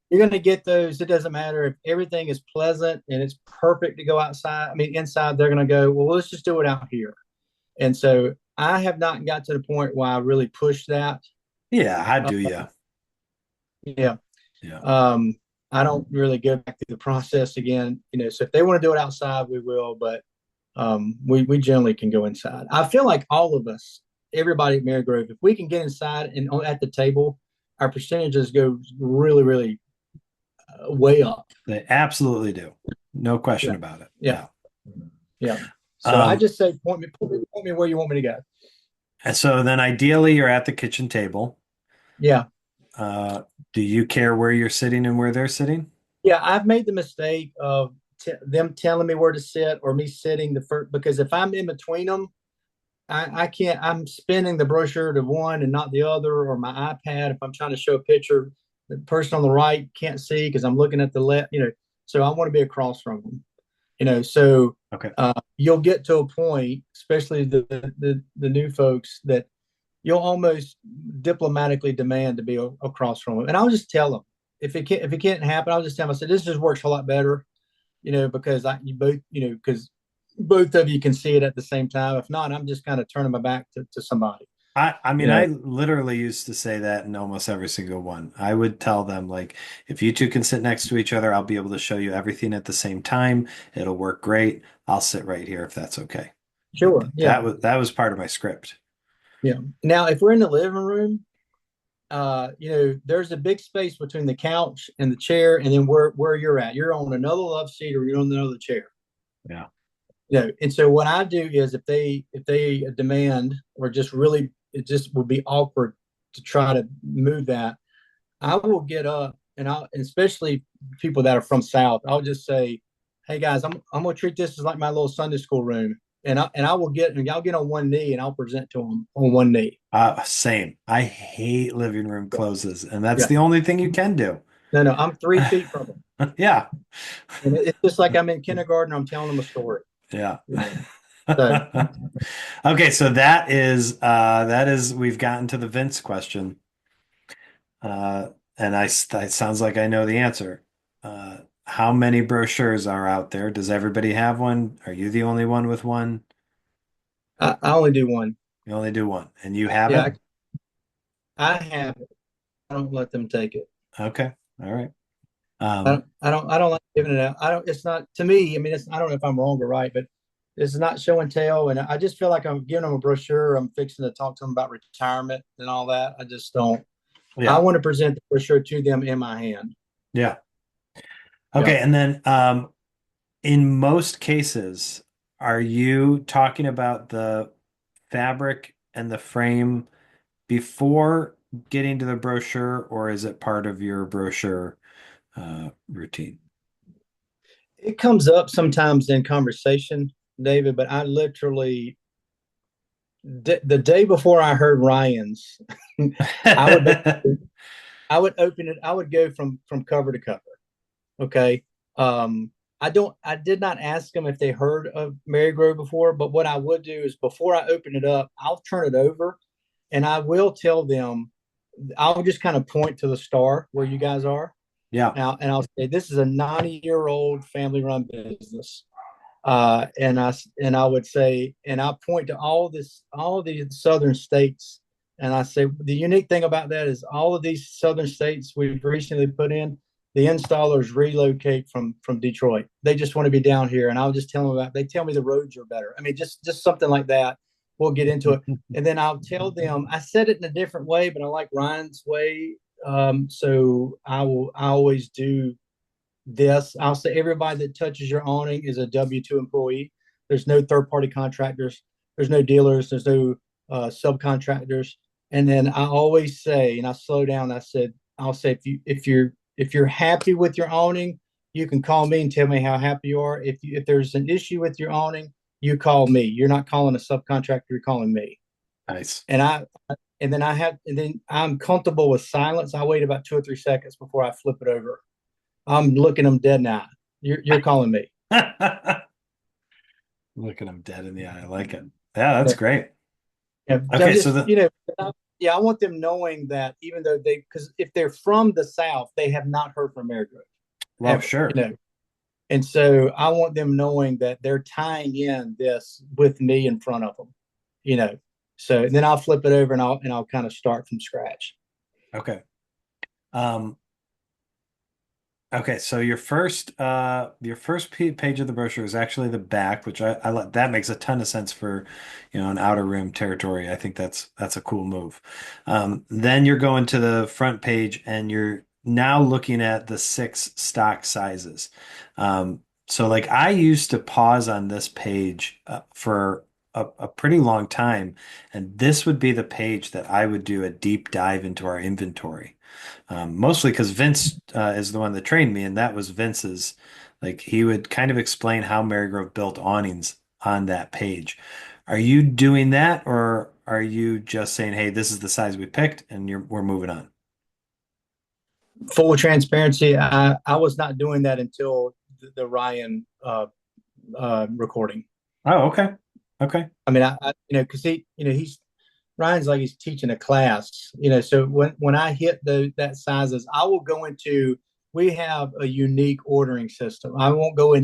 [SPEAKER 2] you're going to get those. It doesn't matter if everything is pleasant and it's perfect to go outside. I mean, inside, they're going to go, well, let's just do it out here. And so I have not got to the point where I really push that.
[SPEAKER 1] yeah, how
[SPEAKER 2] Uh,
[SPEAKER 1] do you?
[SPEAKER 2] yeah.
[SPEAKER 1] Yeah.
[SPEAKER 2] Um, I don't really go back through the process again, so if they want to do it outside, we will, but we generally can go inside. I feel like all of us, everybody at Marygrove, if we can get inside and at the table, our percentages go really, really way up.
[SPEAKER 1] They absolutely do. No question
[SPEAKER 2] Yeah,
[SPEAKER 1] about it.
[SPEAKER 2] yeah,
[SPEAKER 1] Yeah.
[SPEAKER 2] yeah. So I
[SPEAKER 1] Um,
[SPEAKER 2] just say, point me where you want me to go.
[SPEAKER 1] and so then ideally you're at the kitchen table.
[SPEAKER 2] Yeah,
[SPEAKER 1] Uh, do you care where you're sitting and where they're sitting?
[SPEAKER 2] yeah. I've made the mistake of them telling me where to sit or me sitting the first because if I'm in between them, I can't. I'm spinning the brochure to one and not the other, or my iPad. If I'm trying to show a picture, the person on the right can't see because I'm looking at the left. So I want to be across from them. So
[SPEAKER 1] Okay.
[SPEAKER 2] you'll get to a point, especially the new folks, that you'll almost diplomatically demand to be across from them. And I'll just tell them if it can't happen, I'll just tell them. I said this just works a lot better, because you both, because both of you can see it at the same time. If not, I'm just kind of turning my back to somebody.
[SPEAKER 1] I
[SPEAKER 2] You
[SPEAKER 1] mean,
[SPEAKER 2] know,
[SPEAKER 1] I literally used to say that in almost every single one. I would tell them, like, if you two can sit next to each other, I'll be able to show you everything at the same time. It'll work great. I'll sit right here if that's okay. Like
[SPEAKER 2] sure, yeah,
[SPEAKER 1] that was part of my script.
[SPEAKER 2] yeah. Now, if we're in the living room, there's a big space between the couch and the chair, and then where you're at. You're on another love seat or you're on another chair.
[SPEAKER 1] Yeah.
[SPEAKER 2] And so what I do is if they demand or just really it just would be awkward to try to move that, I will get up and especially people that are from South, I'll just say, "Hey guys, I'm gonna treat this as like my little Sunday school room," and I'll get on one knee and I'll present to them on one knee.
[SPEAKER 1] Same. I hate living room
[SPEAKER 2] Yeah,
[SPEAKER 1] closes, and that's
[SPEAKER 2] yeah.
[SPEAKER 1] the only thing you can do.
[SPEAKER 2] No, no, I'm 3 feet from them,
[SPEAKER 1] Yeah.
[SPEAKER 2] and it's just like I'm in kindergarten. I'm telling them a story.
[SPEAKER 1] Yeah.
[SPEAKER 2] You know, so
[SPEAKER 1] Okay, so that is we've gotten to the Vince question. Uh, and that sounds like I know the answer. How many brochures are out there? Does everybody have one? Are you the only one with one?
[SPEAKER 2] I only do one.
[SPEAKER 1] You only do one, and you have
[SPEAKER 2] Yeah,
[SPEAKER 1] it?
[SPEAKER 2] I have it. I don't let them take it.
[SPEAKER 1] Okay. All right.
[SPEAKER 2] I
[SPEAKER 1] Um,
[SPEAKER 2] don't, I don't, I don't like giving it out. I don't, it's not to me. I mean, I don't know if I'm wrong or right, but it's not show and tell. And I just feel like I'm giving them a brochure. I'm fixing to talk to them about retirement and all that. I just don't, I
[SPEAKER 1] yeah.
[SPEAKER 2] want to present the brochure to them in my hand.
[SPEAKER 1] Yeah.
[SPEAKER 2] Yeah.
[SPEAKER 1] Okay. And then in most cases, are you talking about the fabric and the frame before getting to the brochure, or is it part of your brochure routine?
[SPEAKER 2] It comes up sometimes in conversation, David, but I literally, the day before I heard Ryan's, I would, I would open it. I would go from cover to cover. Okay. I did not ask them if they heard of Mary Grove before, but what I would do is before I open it up, I'll turn it over and I will tell them, I'll just kind of point to the star where you guys are
[SPEAKER 1] Yeah.
[SPEAKER 2] now, and I'll say, this is a 90-year-old family run business. And I would say, and I point to all the southern states, and I say the unique thing about that is all of these southern states we've recently put in, the installers relocate from Detroit. They just want to be down here, and I'll just tell them about. They tell me the roads are better. I mean, just something like that. We'll get into it, and then I'll tell them. I said it in a different way, but I like Ryan's way. So I will. I always do this. I'll say everybody that touches your awning is a W-2 employee. There's no third party contractors. There's no dealers. There's no subcontractors. And then I always say, and I slow down. I'll say if you're happy with your awning, you can call me and tell me how happy you are. If there's an issue with your awning, you call me. You're not calling a subcontractor. You're calling me.
[SPEAKER 1] Nice.
[SPEAKER 2] And I and then I'm comfortable with silence. I wait about 2 or 3 seconds before I flip it over. I'm looking them dead in the eye. You're calling me.
[SPEAKER 1] Looking them dead in the eye. I like it. Yeah, that's great.
[SPEAKER 2] Yeah, I'm
[SPEAKER 1] Okay, so
[SPEAKER 2] just,
[SPEAKER 1] the
[SPEAKER 2] yeah, I want them knowing that even though because if they're from the South, they have not heard from Mary Grove
[SPEAKER 1] well,
[SPEAKER 2] ever,
[SPEAKER 1] sure.
[SPEAKER 2] And so I want them knowing that they're tying in this with me in front of them, you know. So then I'll flip it over and I'll kind of start from scratch.
[SPEAKER 1] Okay. Um, Okay, so your first page of the brochure is actually the back, which I like. That makes a ton of sense for, an outer rim territory. I think that's a cool move. Then you're going to the front page and you're now looking at the six stock sizes. So like I used to pause on this page for a pretty long time, and this would be the page that I would do a deep dive into our inventory. Mostly because Vince is the one that trained me, and that was Vince's. Like he would kind of explain how Marygrove built awnings on that page. Are you doing that, or are you just saying, "Hey, this is the size we picked, and we're moving on"?
[SPEAKER 2] Full transparency, I was not doing that until the Ryan recording.
[SPEAKER 1] Oh, okay, okay,
[SPEAKER 2] I mean, because he's Ryan's like he's teaching a class, So when I hit that sizes, I will go into. We have a unique ordering system. I won't go in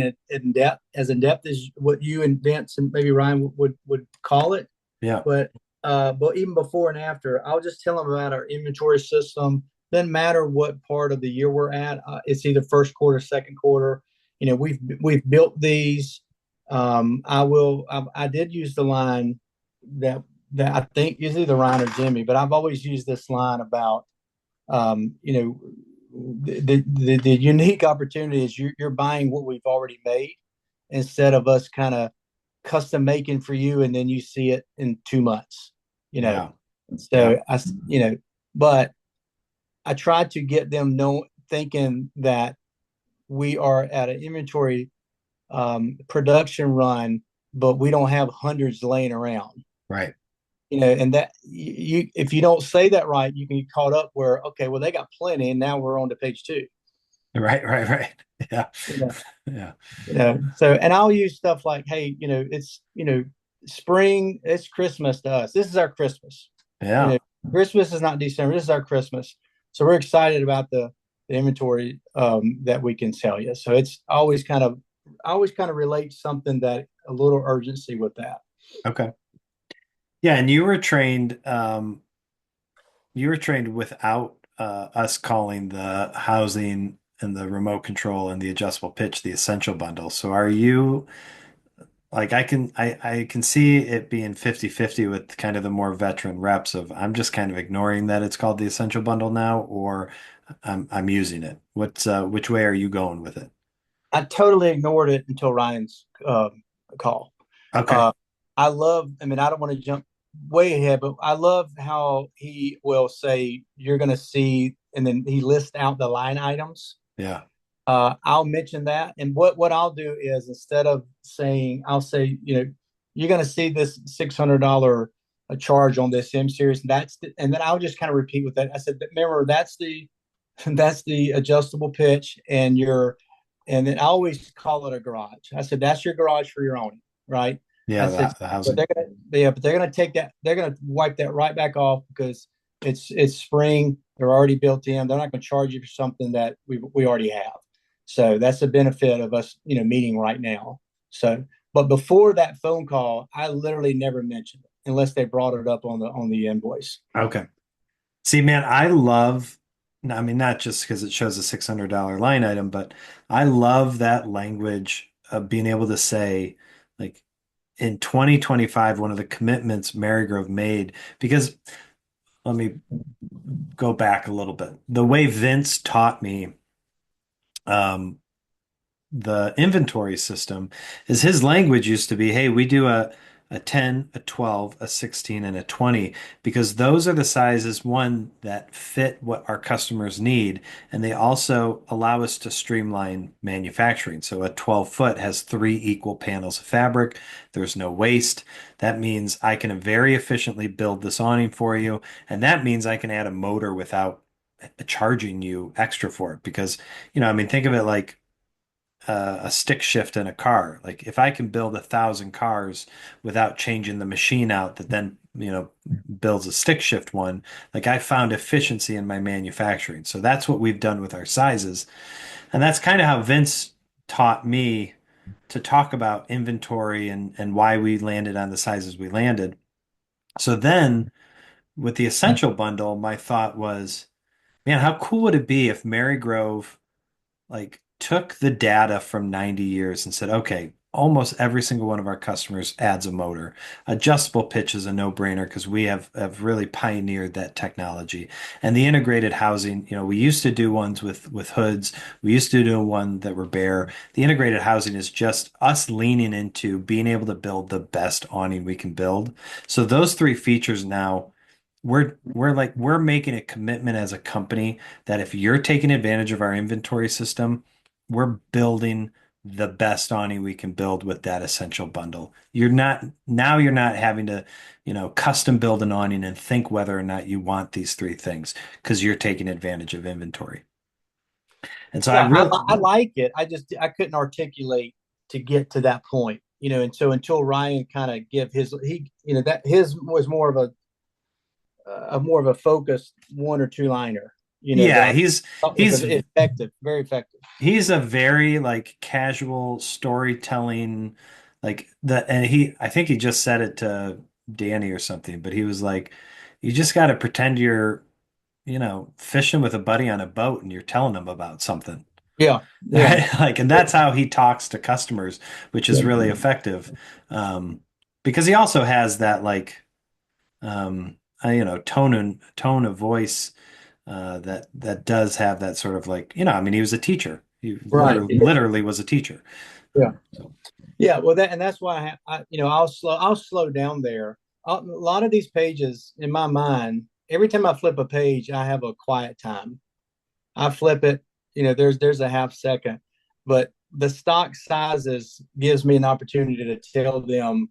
[SPEAKER 2] depth in depth as what you and Vince and maybe Ryan would call it,
[SPEAKER 1] yeah,
[SPEAKER 2] but even before and after, I'll just tell them about our inventory system. Doesn't matter what part of the year we're at. It's either first quarter, second quarter. We've built these. I did use the line that I think is either Ryan or Jimmy, but I've always used this line about um, you know the unique opportunity is you're buying what we've already made instead of us kind of custom making for you and then you see it in 2 months. You know,
[SPEAKER 1] yeah, yeah,
[SPEAKER 2] so but I tried to get them thinking that we are at an inventory production run, but we don't have hundreds laying around.
[SPEAKER 1] right,
[SPEAKER 2] And that you if you don't say that right, you can get caught up where okay, well they got plenty, and now we're on to page two.
[SPEAKER 1] right, right, right. Yeah,
[SPEAKER 2] You know,
[SPEAKER 1] yeah,
[SPEAKER 2] so and I'll use stuff like, hey, it's spring, it's Christmas to us. This is our Christmas. You
[SPEAKER 1] yeah.
[SPEAKER 2] know, Christmas is not December. This is our Christmas. So we're excited about the inventory that we can sell you. So it's always kind of relate something that a little urgency with that.
[SPEAKER 1] Okay. Yeah, and you were trained without us calling the housing and the remote control and the adjustable pitch the essential bundle. So are you like I can see it being 50-50 with kind of the more veteran reps of I'm just kind of ignoring that it's called the essential bundle now, or I'm using it. Which way are you going with it?
[SPEAKER 2] I totally ignored it until Ryan's call.
[SPEAKER 1] Okay.
[SPEAKER 2] Uh, I mean, I don't want to jump way ahead, but I love how he will say, you're going to see, and then he lists out the line items.
[SPEAKER 1] Yeah.
[SPEAKER 2] I'll mention that. And what I'll do is instead of saying, I'll say, you're going to see this $600 a charge on this M series. And then I'll just kind of repeat with that. I said, remember, that's the, that's the adjustable pitch and your And then I always call it a garage. I said, that's your garage for your awning, right? I
[SPEAKER 1] Yeah,
[SPEAKER 2] said,
[SPEAKER 1] the
[SPEAKER 2] but
[SPEAKER 1] housing.
[SPEAKER 2] they're gonna take that, they're gonna wipe that right back off because it's spring. They're already built in. They're not gonna charge you for something that we already have. So that's the benefit of us, meeting right now. So, but before that phone call, I literally never mentioned it unless they brought it up on the invoice.
[SPEAKER 1] Okay. See, man, I love, I mean, not just because it shows a $600 line item, but I love that language of being able to say, like, in 2025, one of the commitments Marygrove made, because let me go back a little bit. The way Vince taught me um, the inventory system is his language used to be, hey, we do a 10, a 12, a 16, and a 20 because those are the sizes, one, that fit what our customers need. And they also allow us to streamline manufacturing. So a 12-foot has three equal panels of fabric. There's no waste. That means I can very efficiently build this awning for you. And that means I can add a motor without charging you extra for it because, I mean, think of it like a stick shift in a car. Like if I can build 1,000 cars without changing the machine out that then, builds a stick shift one, like I found efficiency in my manufacturing. So that's what we've done with our sizes. And that's kind of how Vince taught me to talk about inventory and why we landed on the sizes we landed. So then with the essential bundle, my thought was, man, how cool would it be if Mary Grove like took the data from 90 years and said, okay, almost every single one of our customers adds a motor. Adjustable pitch is a no-brainer because we have really pioneered that technology. And the integrated housing, we used to do ones with hoods. We used to do one that were bare. The integrated housing is just us leaning into being able to build the best awning we can build. So those three features now we're making a commitment as a company that if you're taking advantage of our inventory system, we're building the best awning we can build with that essential bundle. You're not having to, custom build an awning and think whether or not you want these three things because you're taking advantage of inventory. And so I
[SPEAKER 2] Yeah,
[SPEAKER 1] really,
[SPEAKER 2] I like it. I couldn't articulate to get to that point, and so until Ryan kind of give his that his was more of a focused one or two liner, that
[SPEAKER 1] yeah,
[SPEAKER 2] I thought was
[SPEAKER 1] he's
[SPEAKER 2] effective, very effective.
[SPEAKER 1] he's a very like casual storytelling and I think he just said it to Danny or something, but he was like, you just got to pretend you're, fishing with a buddy on a boat and you're telling them about something.
[SPEAKER 2] Yeah, yeah,
[SPEAKER 1] Right? Like, and that's how he talks to customers, which is
[SPEAKER 2] yeah.
[SPEAKER 1] really effective. Um, because he also has that like tone of voice that does have that sort of like, I mean, he was a teacher. He
[SPEAKER 2] Right.
[SPEAKER 1] literally was a teacher.
[SPEAKER 2] Yeah.
[SPEAKER 1] So
[SPEAKER 2] Yeah, well, that's why I'll slow down there. A lot of these pages in my mind, every time I flip a page, I have a quiet time. I flip it, there's a half second, but the stock sizes gives me an opportunity to tell them,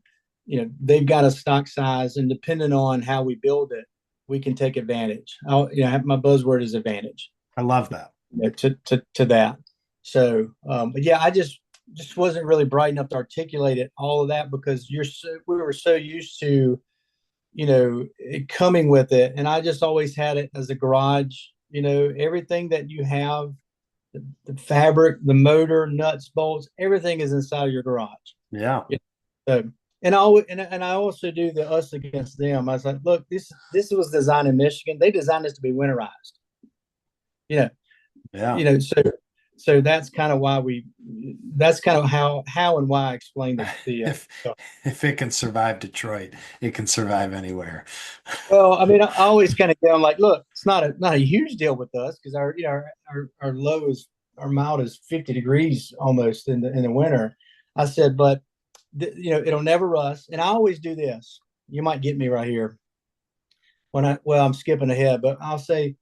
[SPEAKER 2] they've got a stock size, and depending on how we build it, we can take advantage. My buzzword is advantage,
[SPEAKER 1] I love that.
[SPEAKER 2] to that. So, but yeah, I just wasn't really bright enough to articulate it all of that because we were so used to it coming with it, and I just always had it as a garage. Everything that you have, the fabric, the motor, nuts, bolts, everything is inside of your garage.
[SPEAKER 1] Yeah.
[SPEAKER 2] Yeah. So, and I also do the us against them. I was like, look, this was designed in Michigan. They designed this to be winterized. You know,
[SPEAKER 1] Yeah.
[SPEAKER 2] so that's kind of how and why I explained the
[SPEAKER 1] If if it can survive Detroit, it can survive anywhere.
[SPEAKER 2] well, I mean, I always kind of tell them like, look, it's not a huge deal with us because our low is our mild is 50 degrees almost in the winter. I said, but it'll never rust, and I always do this. You might get me right here I'm skipping ahead, but I'll say,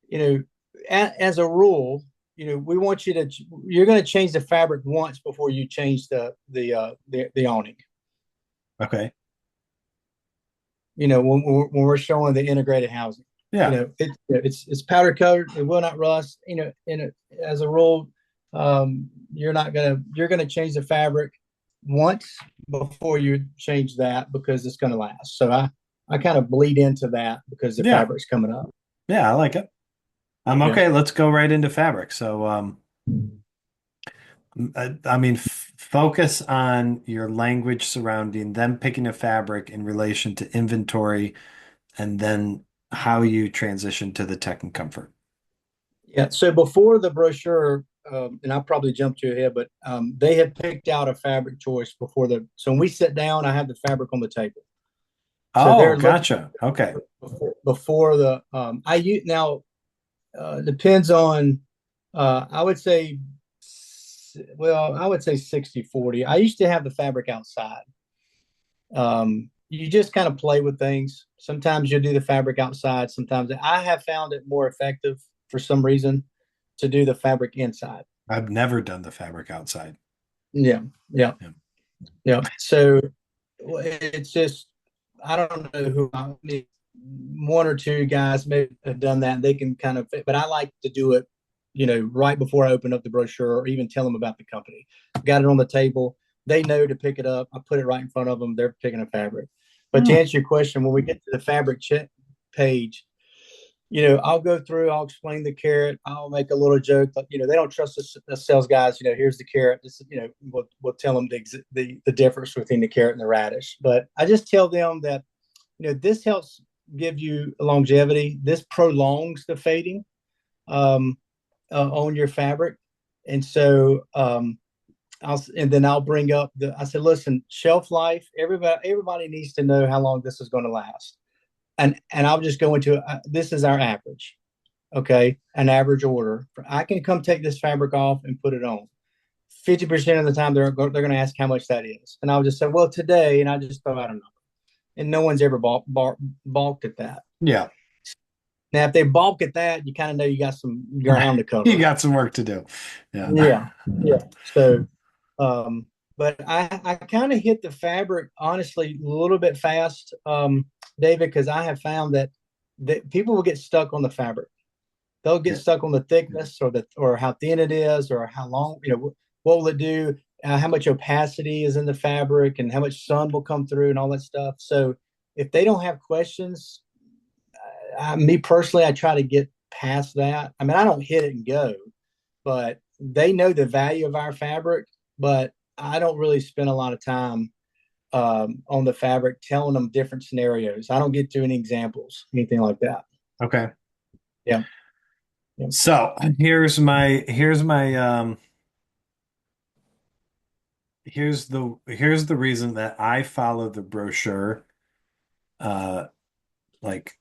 [SPEAKER 2] you know, as a rule, we want you're going to change the fabric once before you change the awning.
[SPEAKER 1] Okay.
[SPEAKER 2] When we're showing the integrated housing,
[SPEAKER 1] Yeah.
[SPEAKER 2] it's powder coated, it will not rust. And as a rule, you're gonna change the fabric once before you change that because it's gonna last. So I kind of bleed into that because the
[SPEAKER 1] Yeah.
[SPEAKER 2] fabric's coming up.
[SPEAKER 1] Yeah, I like it.
[SPEAKER 2] Yeah.
[SPEAKER 1] Okay, let's go right into fabric. So, I mean, focus on your language surrounding them picking a fabric in relation to inventory and then how you transition to the tech and comfort.
[SPEAKER 2] Yeah. So before the brochure, and I probably jumped you ahead, but they had picked out a fabric choice before the. So when we sit down, I have the fabric on the table. So
[SPEAKER 1] Oh,
[SPEAKER 2] they're looking
[SPEAKER 1] gotcha. Okay.
[SPEAKER 2] before the. I use now depends on. I would say, well, I would say 60-40. I used to have the fabric outside. You just kind of play with things. Sometimes you'll do the fabric outside. Sometimes I have found it more effective for some reason to do the fabric inside.
[SPEAKER 1] I've never done the fabric outside.
[SPEAKER 2] Yeah, yeah,
[SPEAKER 1] Yeah.
[SPEAKER 2] yeah. So it's just I don't know who one or two guys may have done that. They can kind of, but I like to do it, right before I open up the brochure or even tell them about the company. Got it on the table. They know to pick it up. I put it right in front of them. They're picking a fabric. But to
[SPEAKER 1] Hmm.
[SPEAKER 2] answer your question, when we get to the fabric check page, I'll go through, I'll explain the carrot, I'll make a little joke, like, they don't trust the sales guys, here's the carrot. This, we'll tell them the difference between the carrot and the radish. But I just tell them that, this helps give you longevity. This prolongs the fading um, on your fabric. And so, and then I'll bring up I said, listen, shelf life, everybody needs to know how long this is going to last. And I'll just go into this is our average, okay, an average order. I can come take this fabric off and put it on. 50% of the time they're going to ask how much that is, and I'll just say, well, today, and I just throw out a number, and no one's ever balked at that.
[SPEAKER 1] Yeah.
[SPEAKER 2] Now, if they balk at that, you kind of know you got some ground to
[SPEAKER 1] You
[SPEAKER 2] cover.
[SPEAKER 1] got some work to do. Yeah.
[SPEAKER 2] Yeah, yeah. So, but I kind of hit the fabric honestly a little bit fast, David, because I have found that people will get stuck on the fabric. They'll get
[SPEAKER 1] Yeah.
[SPEAKER 2] stuck on the thickness or how thin it is or how long, what will it do, how much opacity is in the fabric and how much sun will come through and all that stuff. So if they don't have questions, me personally, I try to get past that. I mean, I don't hit it and go, but they know the value of our fabric, but I don't really spend a lot of time on the fabric telling them different scenarios. I don't get to any examples, anything like that.
[SPEAKER 1] Okay.
[SPEAKER 2] Yeah. Yeah.
[SPEAKER 1] So here's the reason that I follow the brochure uh like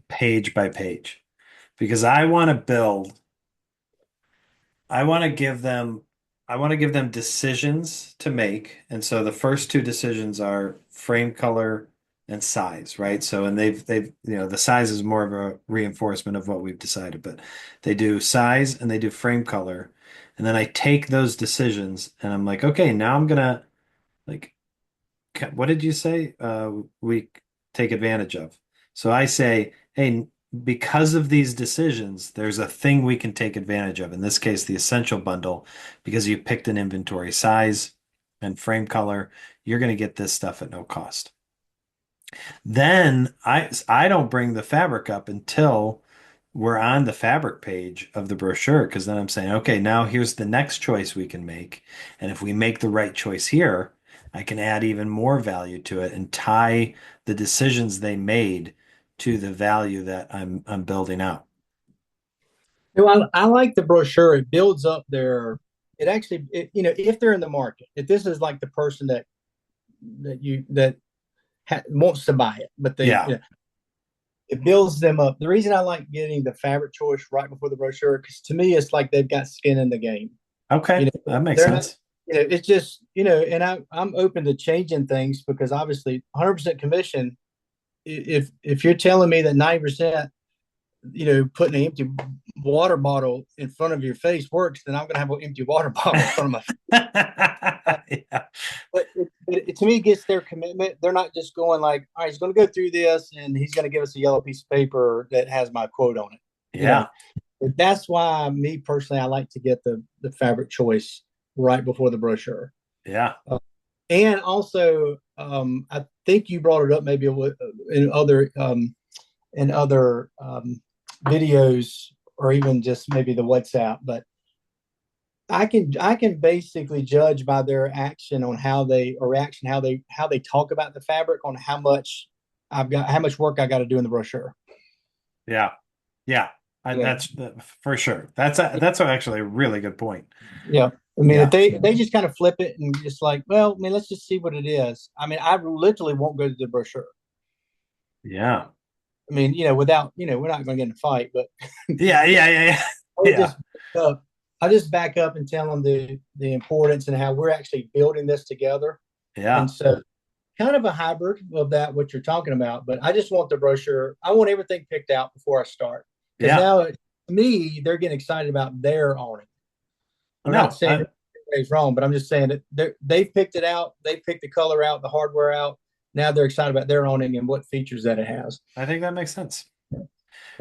[SPEAKER 1] page by page because I want to give them decisions to make. And so the first two decisions are frame color and size, right? So and they've the size is more of a reinforcement of what we've decided, but they do size and they do frame color. And then I take those decisions and I'm like, okay, now I'm gonna like what did you say? We take advantage of. So I say, hey, because of these decisions, there's a thing we can take advantage of. In this case, the essential bundle, because you picked an inventory size and frame color, you're going to get this stuff at no cost. Then I don't bring the fabric up until we're on the fabric page of the brochure because then I'm saying, okay, now here's the next choice we can make. And if we make the right choice here, I can add even more value to it and tie the decisions they made to the value that I'm building out.
[SPEAKER 2] I like the brochure. It builds up it actually, if they're in the market, if this is like the person that wants to buy it, but
[SPEAKER 1] Yeah.
[SPEAKER 2] it builds them up. The reason I like getting the fabric choice right before the brochure, because to me, it's like they've got skin in the game.
[SPEAKER 1] Okay. That makes
[SPEAKER 2] They're not,
[SPEAKER 1] sense.
[SPEAKER 2] it's just, and I'm open to changing things because obviously 100% commission. If you're telling me that 90%, putting an empty water bottle in front of your face works, then I'm going to have an empty water bottle in front of my face.
[SPEAKER 1] Yeah.
[SPEAKER 2] But to me, it gets their commitment. They're not just going like, all right, he's going to go through this and he's going to give us a yellow piece of paper that has my quote on it. You know,
[SPEAKER 1] Yeah.
[SPEAKER 2] That's why me personally, I like to get the fabric choice right before the brochure.
[SPEAKER 1] Yeah.
[SPEAKER 2] And also, I think you brought it up maybe in other videos or even just maybe the WhatsApp, but I can basically judge by their action on how they or reaction how they talk about the fabric on how much work I got to do in the brochure.
[SPEAKER 1] Yeah. Yeah.
[SPEAKER 2] You know,
[SPEAKER 1] That's for sure. That's actually a really good point.
[SPEAKER 2] yeah. I mean, if
[SPEAKER 1] Yeah.
[SPEAKER 2] they just kind of flip it and just like, well, I mean, let's just see what it is. I mean, I literally won't go to the brochure.
[SPEAKER 1] Yeah.
[SPEAKER 2] I mean, we're not going to get in a fight, but
[SPEAKER 1] Yeah. Yeah. Yeah. Yeah.
[SPEAKER 2] I would
[SPEAKER 1] Yeah.
[SPEAKER 2] just back up. I just back up and tell them the importance and how we're actually building this together. And
[SPEAKER 1] Yeah.
[SPEAKER 2] so, kind of a hybrid of that what you're talking about. But I just want the brochure. I want everything picked out before I start because
[SPEAKER 1] Yeah.
[SPEAKER 2] now, to me, they're getting excited about their owning. I'm not
[SPEAKER 1] No,
[SPEAKER 2] saying it's wrong, but I'm just saying that they've picked it out. They've picked the color out, the hardware out. Now they're excited about their owning and what features that it has.
[SPEAKER 1] I think that makes sense.
[SPEAKER 2] Yeah.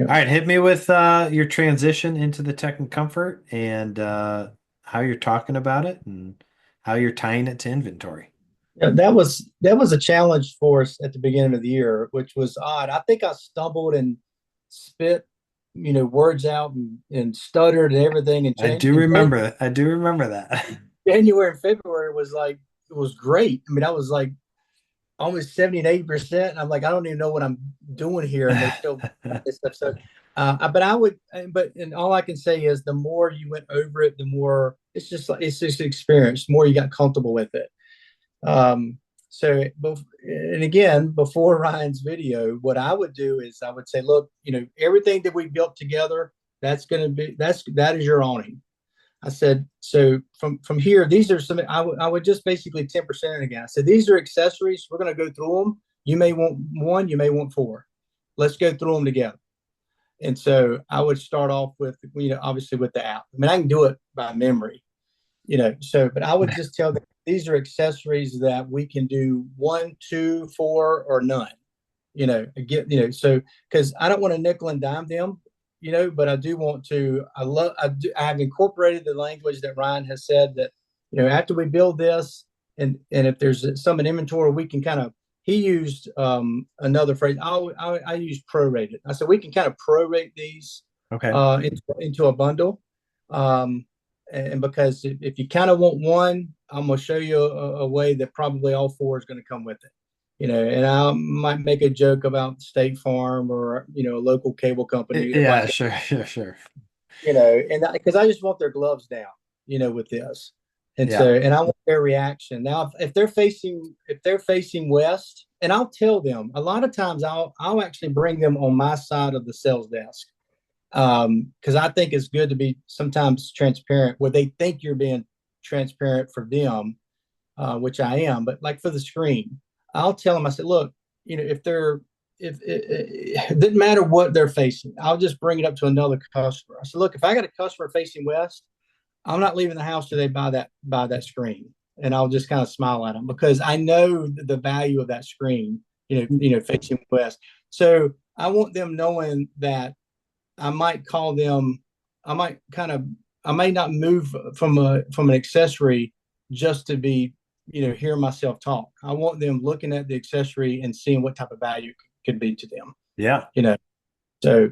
[SPEAKER 1] All right, hit me with your transition into the tech and comfort and how you're talking about it and how you're tying it to inventory.
[SPEAKER 2] Yeah, that was a challenge for us at the beginning of the year, which was odd. I think I stumbled and spit, words out and stuttered and everything. And
[SPEAKER 1] I do remember that.
[SPEAKER 2] January and February it was great. I mean, I was like almost 70 and 80%. And I'm like, I don't even know what I'm doing here. And they still got this stuff. So, and all I can say is the more you went over it, the more it's just experience, the more you got comfortable with it. Um, and again, before Ryan's video, what I would do is I would say, look, everything that we built together, that is your awning. I said, so from here, these are some. I would just basically 10% it again. I said, these are accessories. We're going to go through them. You may want one, you may want four. Let's go through them together. And so I would start off with, obviously with the app. I mean, I can do it by memory, but I would just tell them these are accessories that we can do one, two, four, or none. So because I don't want to nickel and dime them, but I do want to. I have incorporated the language that Ryan has said that after we build this, and if there's some in inventory, we can kind of. He used another phrase. I use prorated. I said we can kind of prorate these
[SPEAKER 1] Okay.
[SPEAKER 2] into a bundle. Um, and because if you kind of want one, I'm going to show you a way that probably all four is going to come with it. And I might make a joke about State Farm or a local cable company that
[SPEAKER 1] Yeah,
[SPEAKER 2] might,
[SPEAKER 1] sure, sure, sure.
[SPEAKER 2] and because I just want their gloves down, with this, and
[SPEAKER 1] Yeah.
[SPEAKER 2] I want their reaction. Now, if they're facing west, and I'll tell them a lot of times I'll actually bring them on my side of the sales desk because I think it's good to be sometimes transparent where they think you're being transparent for them, which I am. But like for the screen, I'll tell them. I said, look, if it doesn't matter what they're facing, I'll just bring it up to another customer. I said, look, if I got a customer facing west, I'm not leaving the house till they buy that screen, and I'll just kind of smile at them because I know the value of that screen. Facing west. So I want them knowing that I might call them. I might kind of. I may not move from an accessory just to be hear myself talk. I want them looking at the accessory and seeing what type of value could be to them.
[SPEAKER 1] Yeah.
[SPEAKER 2] You know, so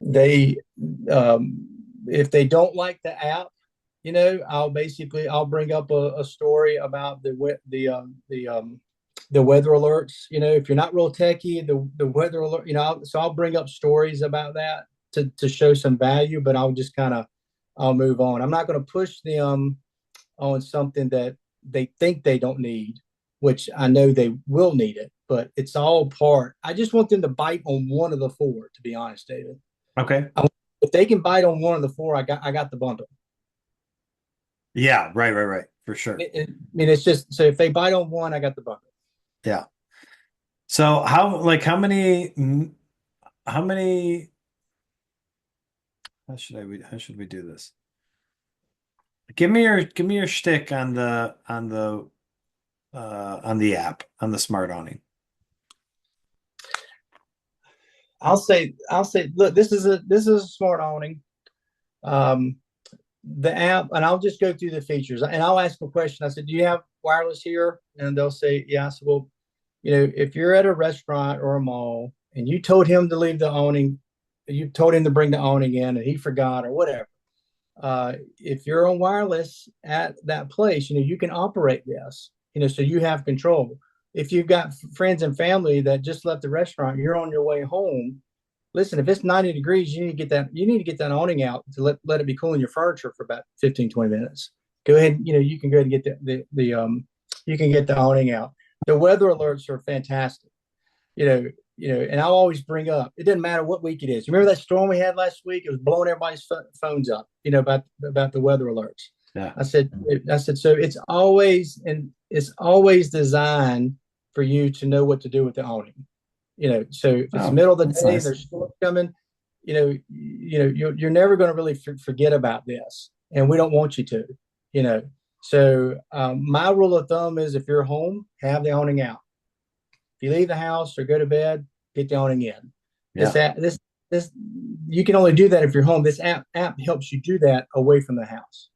[SPEAKER 2] they if they don't like the app, I'll bring up a story about the weather alerts. If you're not real techy, the weather alert. So I'll bring up stories about that to show some value, but I'll move on. I'm not going to push them on something that they think they don't need, which I know they will need it, but it's all part. I just want them to bite on one of the four, to be honest, David.
[SPEAKER 1] Okay.
[SPEAKER 2] If they can bite on one of the four, I got the bundle.
[SPEAKER 1] Yeah, right, right, right. For sure.
[SPEAKER 2] I mean, it's just so if they bite on one, I got the bundle.
[SPEAKER 1] Yeah. So how many how should we do this? Give me your shtick on the app, on the smart awning.
[SPEAKER 2] I'll say, look, this is a smart awning. Um, the app, and I'll just go through the features, and I'll ask them a question. I said, "Do you have wireless here?" And they'll say, "Yeah." I said, "Well, if you're at a restaurant or a mall and you told him to leave the awning, you told him to bring the awning in, and he forgot or whatever. If you're on wireless at that place, you can operate this, so you have control. If you've got friends and family that just left the restaurant, you're on your way home. Listen, if it's 90 degrees, you need to get that awning out to let it be cooling your furniture for about 15, 20 minutes. Go ahead, you can go ahead and get you can get the awning out. The weather alerts are fantastic. And I'll always bring up, it doesn't matter what week it is. You remember that storm we had last week? It was blowing everybody's phones up, about the weather alerts.
[SPEAKER 1] Yeah.
[SPEAKER 2] I said, so it's always designed for you to know what to do with the awning. So if it's the
[SPEAKER 1] Oh,
[SPEAKER 2] middle of the
[SPEAKER 1] that's
[SPEAKER 2] day and
[SPEAKER 1] nice.
[SPEAKER 2] there's storm coming, you're never going to really forget about this, and we don't want you to. You know, so my rule of thumb is if you're home, have the awning out. If you leave the house or go to bed, get the awning in. This
[SPEAKER 1] Yeah.
[SPEAKER 2] app, this you can only do that if you're home. This app helps you do that away from the house.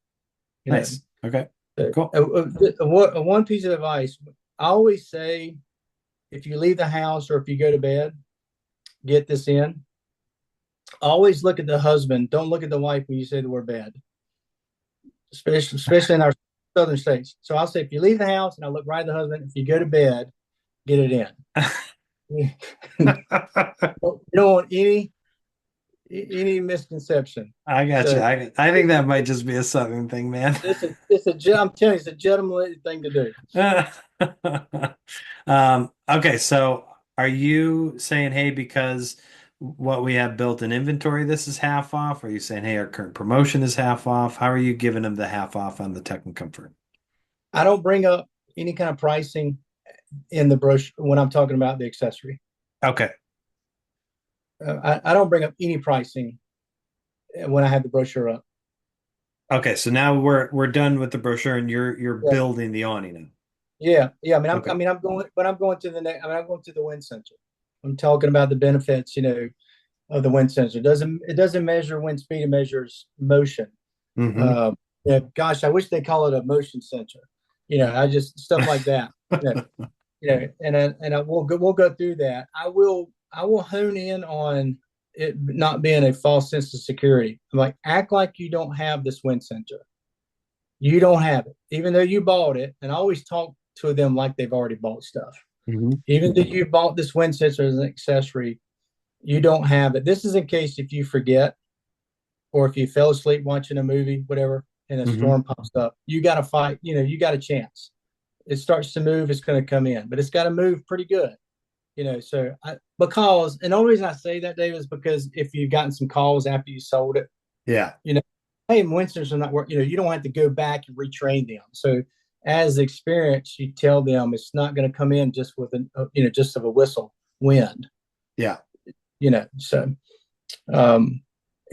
[SPEAKER 2] You know,
[SPEAKER 1] Nice. Okay.
[SPEAKER 2] uh,
[SPEAKER 1] Cool.
[SPEAKER 2] one piece of advice I always say: if you leave the house or if you go to bed, get this in. Always look at the husband. Don't look at the wife when you say the word bed, especially in our southern states. So I'll say, if you leave the house, and I look right at the husband. If you go to bed, get it in. You don't want any misconception.
[SPEAKER 1] I got you.
[SPEAKER 2] So
[SPEAKER 1] I think that might just be a Southern thing, man.
[SPEAKER 2] I'm telling you, it's a gentlemanly thing to do.
[SPEAKER 1] Okay, so are you saying, hey, because what we have built in inventory, this is half off? Are you saying, hey, our current promotion is half off? How are you giving them the half off on the Tech and Comfort?
[SPEAKER 2] I don't bring up any kind of pricing in the brochure when I'm talking about the accessory.
[SPEAKER 1] Okay.
[SPEAKER 2] I don't bring up any pricing when I have the brochure up.
[SPEAKER 1] Okay, so now we're done with the brochure and you're
[SPEAKER 2] Yeah,
[SPEAKER 1] building the awning now.
[SPEAKER 2] yeah. I mean,
[SPEAKER 1] Okay.
[SPEAKER 2] I'm going, but I'm going to the next. I mean, I'm going to the wind sensor. I'm talking about the benefits, of the wind sensor. It doesn't measure wind speed; it measures motion.
[SPEAKER 1] Hmm.
[SPEAKER 2] Uh, yeah, gosh, I wish they call it a motion sensor. I just stuff like that. You know, we'll go through that. I will hone in on it not being a false sense of security. I'm like, act like you don't have this wind sensor. You don't have it, even though you bought it. And I always talk to them like they've already bought stuff.
[SPEAKER 1] Hmm.
[SPEAKER 2] Even though you bought this wind sensor as an accessory, you don't have it. This is in case if you forget or if you fell asleep watching a movie, whatever, and a
[SPEAKER 1] Hmm.
[SPEAKER 2] storm pops up. You got to fight. You got a chance. It starts to move, it's going to come in, but it's got to move pretty good. Because, and the only reason I say that, Dave, is because if you've gotten some calls after you sold it,
[SPEAKER 1] Yeah.
[SPEAKER 2] you know, hey, Winston's are not working. You don't have to go back and retrain them. So, as experience, you tell them it's not going to come in just with just of a whistle wind.
[SPEAKER 1] Yeah.
[SPEAKER 2] So, um,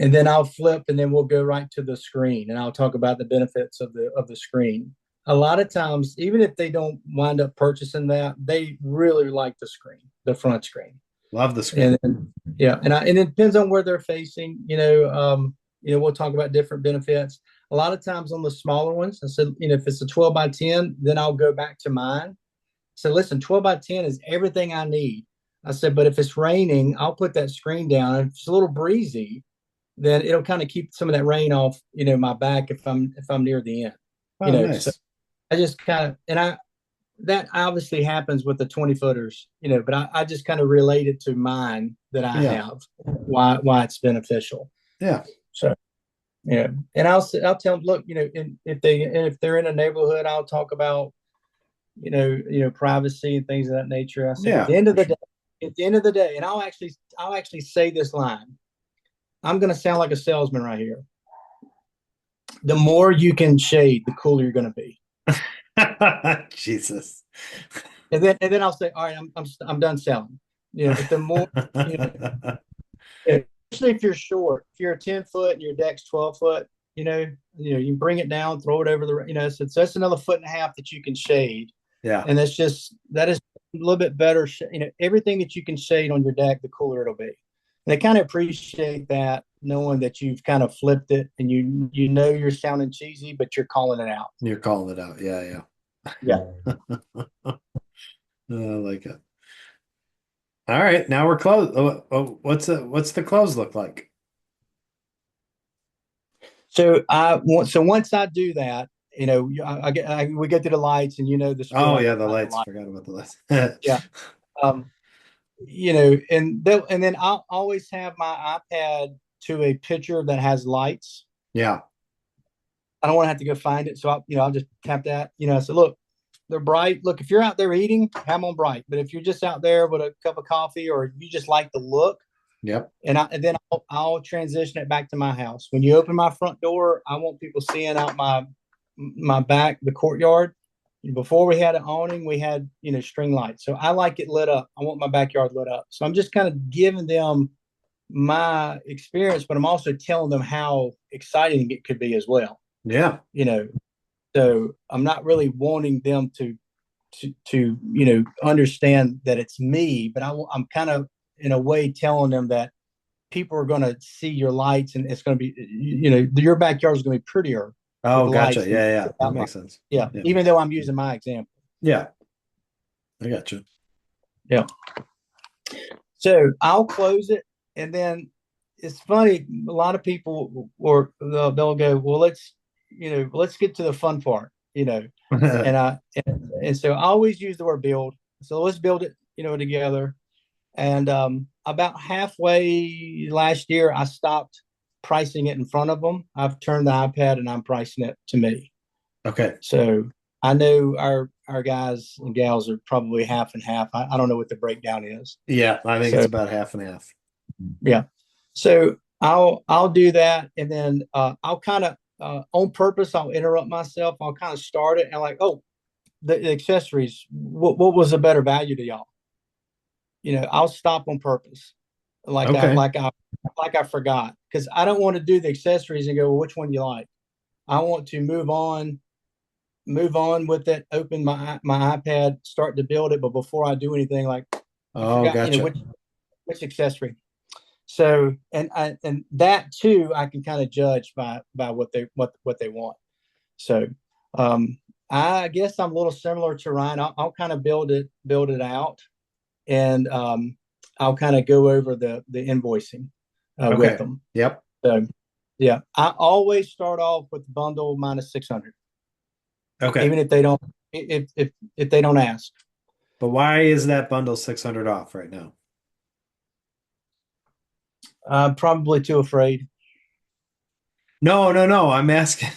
[SPEAKER 2] and then I'll flip, and then we'll go right to the screen, and I'll talk about the benefits of the screen. A lot of times, even if they don't wind up purchasing that, they really like the screen, the front screen.
[SPEAKER 1] Love the screen.
[SPEAKER 2] And yeah, and it depends on where they're facing. We'll talk about different benefits. A lot of times on the smaller ones, I said, if it's a 12 by 10, then I'll go back to mine. So listen, 12 by 10 is everything I need. I said, but if it's raining, I'll put that screen down. If it's a little breezy, then it'll kind of keep some of that rain off, my back if I'm near the end.
[SPEAKER 1] Oh,
[SPEAKER 2] So
[SPEAKER 1] nice.
[SPEAKER 2] I just kind of, and I that obviously happens with the 20 footers, but I just kind of relate it to mine that I
[SPEAKER 1] Yeah.
[SPEAKER 2] have, why it's beneficial.
[SPEAKER 1] Yeah.
[SPEAKER 2] So and I'll tell them, look, if they're in a neighborhood, I'll talk about privacy and things of that nature. I said,
[SPEAKER 1] Yeah. For sure.
[SPEAKER 2] at the end of the day, and I'll actually say this line. I'm going to sound like a salesman right here. The more you can shade, the cooler you're going to be.
[SPEAKER 1] Jesus.
[SPEAKER 2] And then I'll say, all right, I'm done selling. But the more, you especially if you're short, if you're a 10 foot and your deck's 12 foot, you bring it down, throw it over so that's another foot and a half that you can shade,
[SPEAKER 1] Yeah.
[SPEAKER 2] and that is a little bit better. Everything that you can shade on your deck, the cooler it'll be. they kind of appreciate that, knowing that you've kind of flipped it, and you know you're sounding cheesy, but you're calling it out.
[SPEAKER 1] You're calling it out. Yeah,
[SPEAKER 2] Yeah.
[SPEAKER 1] yeah. I like it. All right, now we're close. What's the close look like?
[SPEAKER 2] So once I do that, we get to the lights, and you know the spiel
[SPEAKER 1] Oh
[SPEAKER 2] I
[SPEAKER 1] yeah,
[SPEAKER 2] go
[SPEAKER 1] the
[SPEAKER 2] about the
[SPEAKER 1] lights.
[SPEAKER 2] light.
[SPEAKER 1] Forgot about the lights.
[SPEAKER 2] Yeah. Um, and then I'll always have my iPad to a picture that has lights.
[SPEAKER 1] Yeah.
[SPEAKER 2] I don't want to have to go find it, so I'll just tap that. So look, they're bright. Look, if you're out there eating, have them on bright. But if you're just out there with a cup of coffee, or you just like the look,
[SPEAKER 1] Yep.
[SPEAKER 2] and then I'll transition it back to my house. When you open my front door, I want people seeing out my back, the courtyard. Before we had an awning, we had string lights. So I like it lit up. I want my backyard lit up. So I'm just kind of giving them my experience, but I'm also telling them how exciting it could be as well.
[SPEAKER 1] Yeah.
[SPEAKER 2] You know, so I'm not really wanting them to understand that it's me, but I'm kind of in a way telling them that people are going to see your lights, and it's going to be your backyard is going to be prettier with
[SPEAKER 1] Oh, gotcha.
[SPEAKER 2] lights than
[SPEAKER 1] Yeah, yeah. That
[SPEAKER 2] without
[SPEAKER 1] makes
[SPEAKER 2] lights.
[SPEAKER 1] sense.
[SPEAKER 2] Yeah,
[SPEAKER 1] Yeah.
[SPEAKER 2] even though I'm using my example.
[SPEAKER 1] Yeah. I gotcha.
[SPEAKER 2] Yeah. So I'll close it, and then it's funny. A lot of people, or they'll go, well, let's get to the fun part. And so I always use the word build. So let's build it, together. And about halfway last year, I stopped pricing it in front of them. I've turned the iPad and I'm pricing it to me.
[SPEAKER 1] Okay.
[SPEAKER 2] So I know our guys and gals are probably half and half. I don't know what the breakdown is.
[SPEAKER 1] Yeah, I think it's
[SPEAKER 2] So
[SPEAKER 1] about half and half.
[SPEAKER 2] yeah. So I'll do that, and then I'll kind of on purpose I'll interrupt myself. I'll kind of start it and like, oh, the accessories. What was a better value to y'all? I'll stop on purpose, like I
[SPEAKER 1] Okay.
[SPEAKER 2] like I like I forgot, because I don't want to do the accessories and go, well, which one do you like? I want to move on with it. Open my iPad, start to build it, but before I do anything, like I
[SPEAKER 1] Oh,
[SPEAKER 2] forgot,
[SPEAKER 1] gotcha.
[SPEAKER 2] which accessory. So and that too, I can kind of judge by what they want. So um, I guess I'm a little similar to Ryan. I'll kind of build it out, and I'll kind of go over the invoicing with
[SPEAKER 1] Okay.
[SPEAKER 2] them.
[SPEAKER 1] Yep.
[SPEAKER 2] So yeah, I always start off with the bundle minus 600,
[SPEAKER 1] Okay.
[SPEAKER 2] even if they don't ask.
[SPEAKER 1] But why is that bundle 600 off right now?
[SPEAKER 2] I'm probably too afraid.
[SPEAKER 1] No, no, no. I'm asking.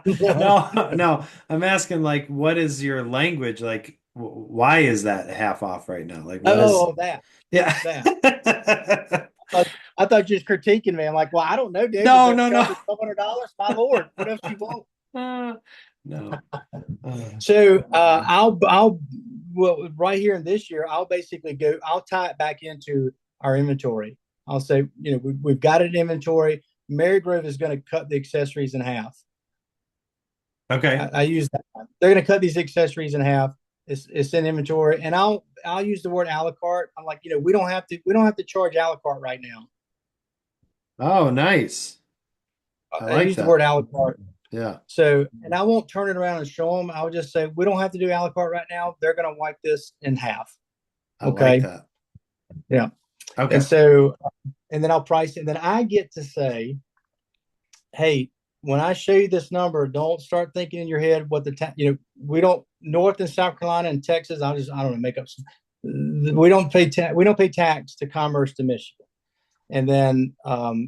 [SPEAKER 1] No, no. I'm asking like what is your language? Like why is that half off right now? Like what is
[SPEAKER 2] Oh, that
[SPEAKER 1] yeah.
[SPEAKER 2] that. I thought you was critiquing me. I'm like, well, I don't know, dude. Is
[SPEAKER 1] No,
[SPEAKER 2] it
[SPEAKER 1] no, no.
[SPEAKER 2] charging $1,200? My lord, what else you want?
[SPEAKER 1] Uh, no.
[SPEAKER 2] So I'll well, right here in this year, I'll basically go. I'll tie it back into our inventory. I'll say, we've got an inventory. Marygrove is going to cut the accessories in half.
[SPEAKER 1] Okay.
[SPEAKER 2] I use that. They're going to cut these accessories in half. It's in inventory, and I'll use the word a la carte. I'm like, we don't have to charge a la carte right now.
[SPEAKER 1] Oh, nice. I
[SPEAKER 2] I
[SPEAKER 1] like
[SPEAKER 2] use the word
[SPEAKER 1] that.
[SPEAKER 2] a la carte.
[SPEAKER 1] Yeah.
[SPEAKER 2] So, and I won't turn it around and show them. I'll just say, we don't have to do a la carte right now. They're going to wipe this in half.
[SPEAKER 1] I like
[SPEAKER 2] Okay.
[SPEAKER 1] that.
[SPEAKER 2] Yeah. And
[SPEAKER 1] Okay.
[SPEAKER 2] so, and then I'll price it. And then I get to say, hey, when I show you this number, don't start thinking in your head what we don't, North and South Carolina and Texas. I don't know, make up some, we don't pay tax to Commerce to Michigan. And then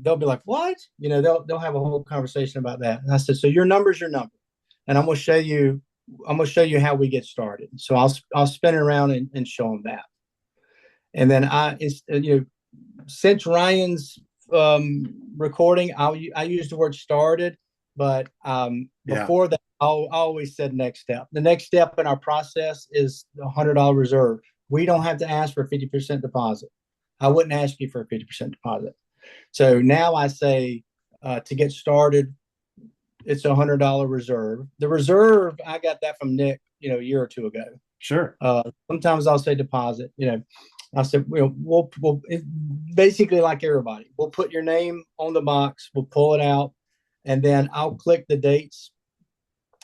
[SPEAKER 2] they'll be like, what? They'll have a whole conversation about that. And I said, so your number's your number. And I'm going to show you how we get started. So I'll spin it around and show them that. And then since Ryan's recording, I use the word started, but
[SPEAKER 1] Yeah.
[SPEAKER 2] before that, I always said next step. The next step in our process is the $100 reserve. We don't have to ask for a 50% deposit. I wouldn't ask you for a 50% deposit. So now I say to get started, it's $100 reserve. The reserve, I got that from Nick, a year or two ago.
[SPEAKER 1] Sure.
[SPEAKER 2] Sometimes I'll say deposit, I said, we'll it's basically like everybody. We'll put your name on the box, we'll pull it out, and then I'll click the dates.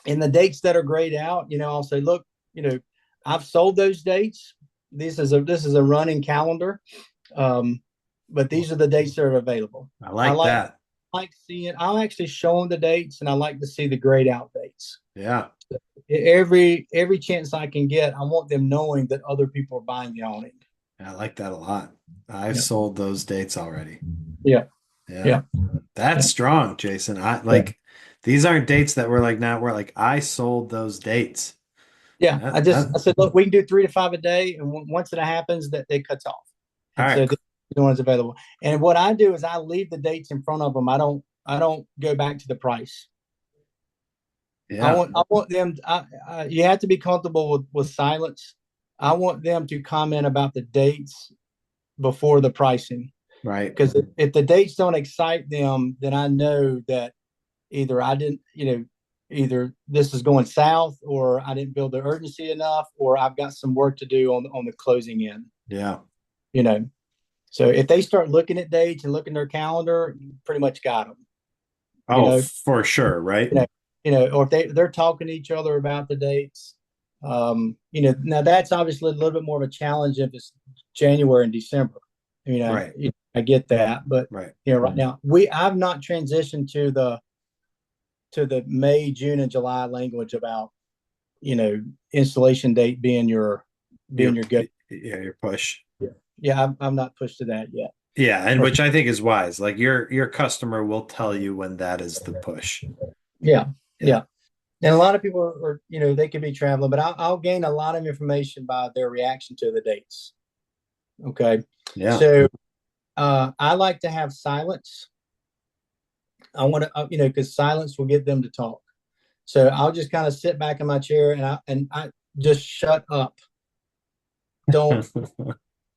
[SPEAKER 2] And the dates that are grayed out, I'll say, look, I've sold those dates. This is a running calendar, um, but these are the dates that are available.
[SPEAKER 1] I
[SPEAKER 2] I
[SPEAKER 1] like
[SPEAKER 2] like
[SPEAKER 1] that.
[SPEAKER 2] like seeing. I'll actually show them the dates, and I like to see the grayed out dates.
[SPEAKER 1] Yeah,
[SPEAKER 2] Every chance I can get, I want them knowing that other people are buying the awning.
[SPEAKER 1] I like that a lot. I've
[SPEAKER 2] Yeah,
[SPEAKER 1] sold those dates already.
[SPEAKER 2] yeah,
[SPEAKER 1] Yeah.
[SPEAKER 2] yeah,
[SPEAKER 1] That's
[SPEAKER 2] yeah.
[SPEAKER 1] strong, Jason. I
[SPEAKER 2] Yeah.
[SPEAKER 1] like these aren't dates that we're like now we're like I sold those dates.
[SPEAKER 2] Yeah,
[SPEAKER 1] That that
[SPEAKER 2] I said, look, we can do 3 to 5 a day, and once it happens, that it cuts off,
[SPEAKER 1] all
[SPEAKER 2] and so
[SPEAKER 1] right.
[SPEAKER 2] the one's available. And what I do is I leave the dates in front of them. I don't go back to the price.
[SPEAKER 1] Yeah,
[SPEAKER 2] I want them. You have to be comfortable with silence. I want them to comment about the dates before the pricing,
[SPEAKER 1] right.
[SPEAKER 2] because if the dates don't excite them, then I know that either I didn't, either this is going south, or I didn't build the urgency enough, or I've got some work to do on the closing end.
[SPEAKER 1] Yeah.
[SPEAKER 2] You know, so if they start looking at dates and looking at their calendar, you pretty much got them. You
[SPEAKER 1] Oh,
[SPEAKER 2] know,
[SPEAKER 1] for sure, right?
[SPEAKER 2] you know, or if they're talking to each other about the dates. Now that's obviously a little bit more of a challenge if it's January and December.
[SPEAKER 1] Right.
[SPEAKER 2] I get that, but
[SPEAKER 1] Right.
[SPEAKER 2] right now I've not transitioned to the May, June, and July language about you know installation date being your
[SPEAKER 1] Your
[SPEAKER 2] go.
[SPEAKER 1] yeah, your push.
[SPEAKER 2] Yeah, yeah, I'm not pushed to that yet.
[SPEAKER 1] Yeah, and
[SPEAKER 2] Or,
[SPEAKER 1] which I think is wise. Like your customer will tell you when that is the push.
[SPEAKER 2] yeah,
[SPEAKER 1] Yeah.
[SPEAKER 2] yeah. And a lot of people they could be traveling, but I'll gain a lot of information by their reaction to the dates. Okay,
[SPEAKER 1] Yeah.
[SPEAKER 2] so I like to have silence. I want to, because silence will get them to talk. So I'll just kind of sit back in my chair, and I just shut up. Don't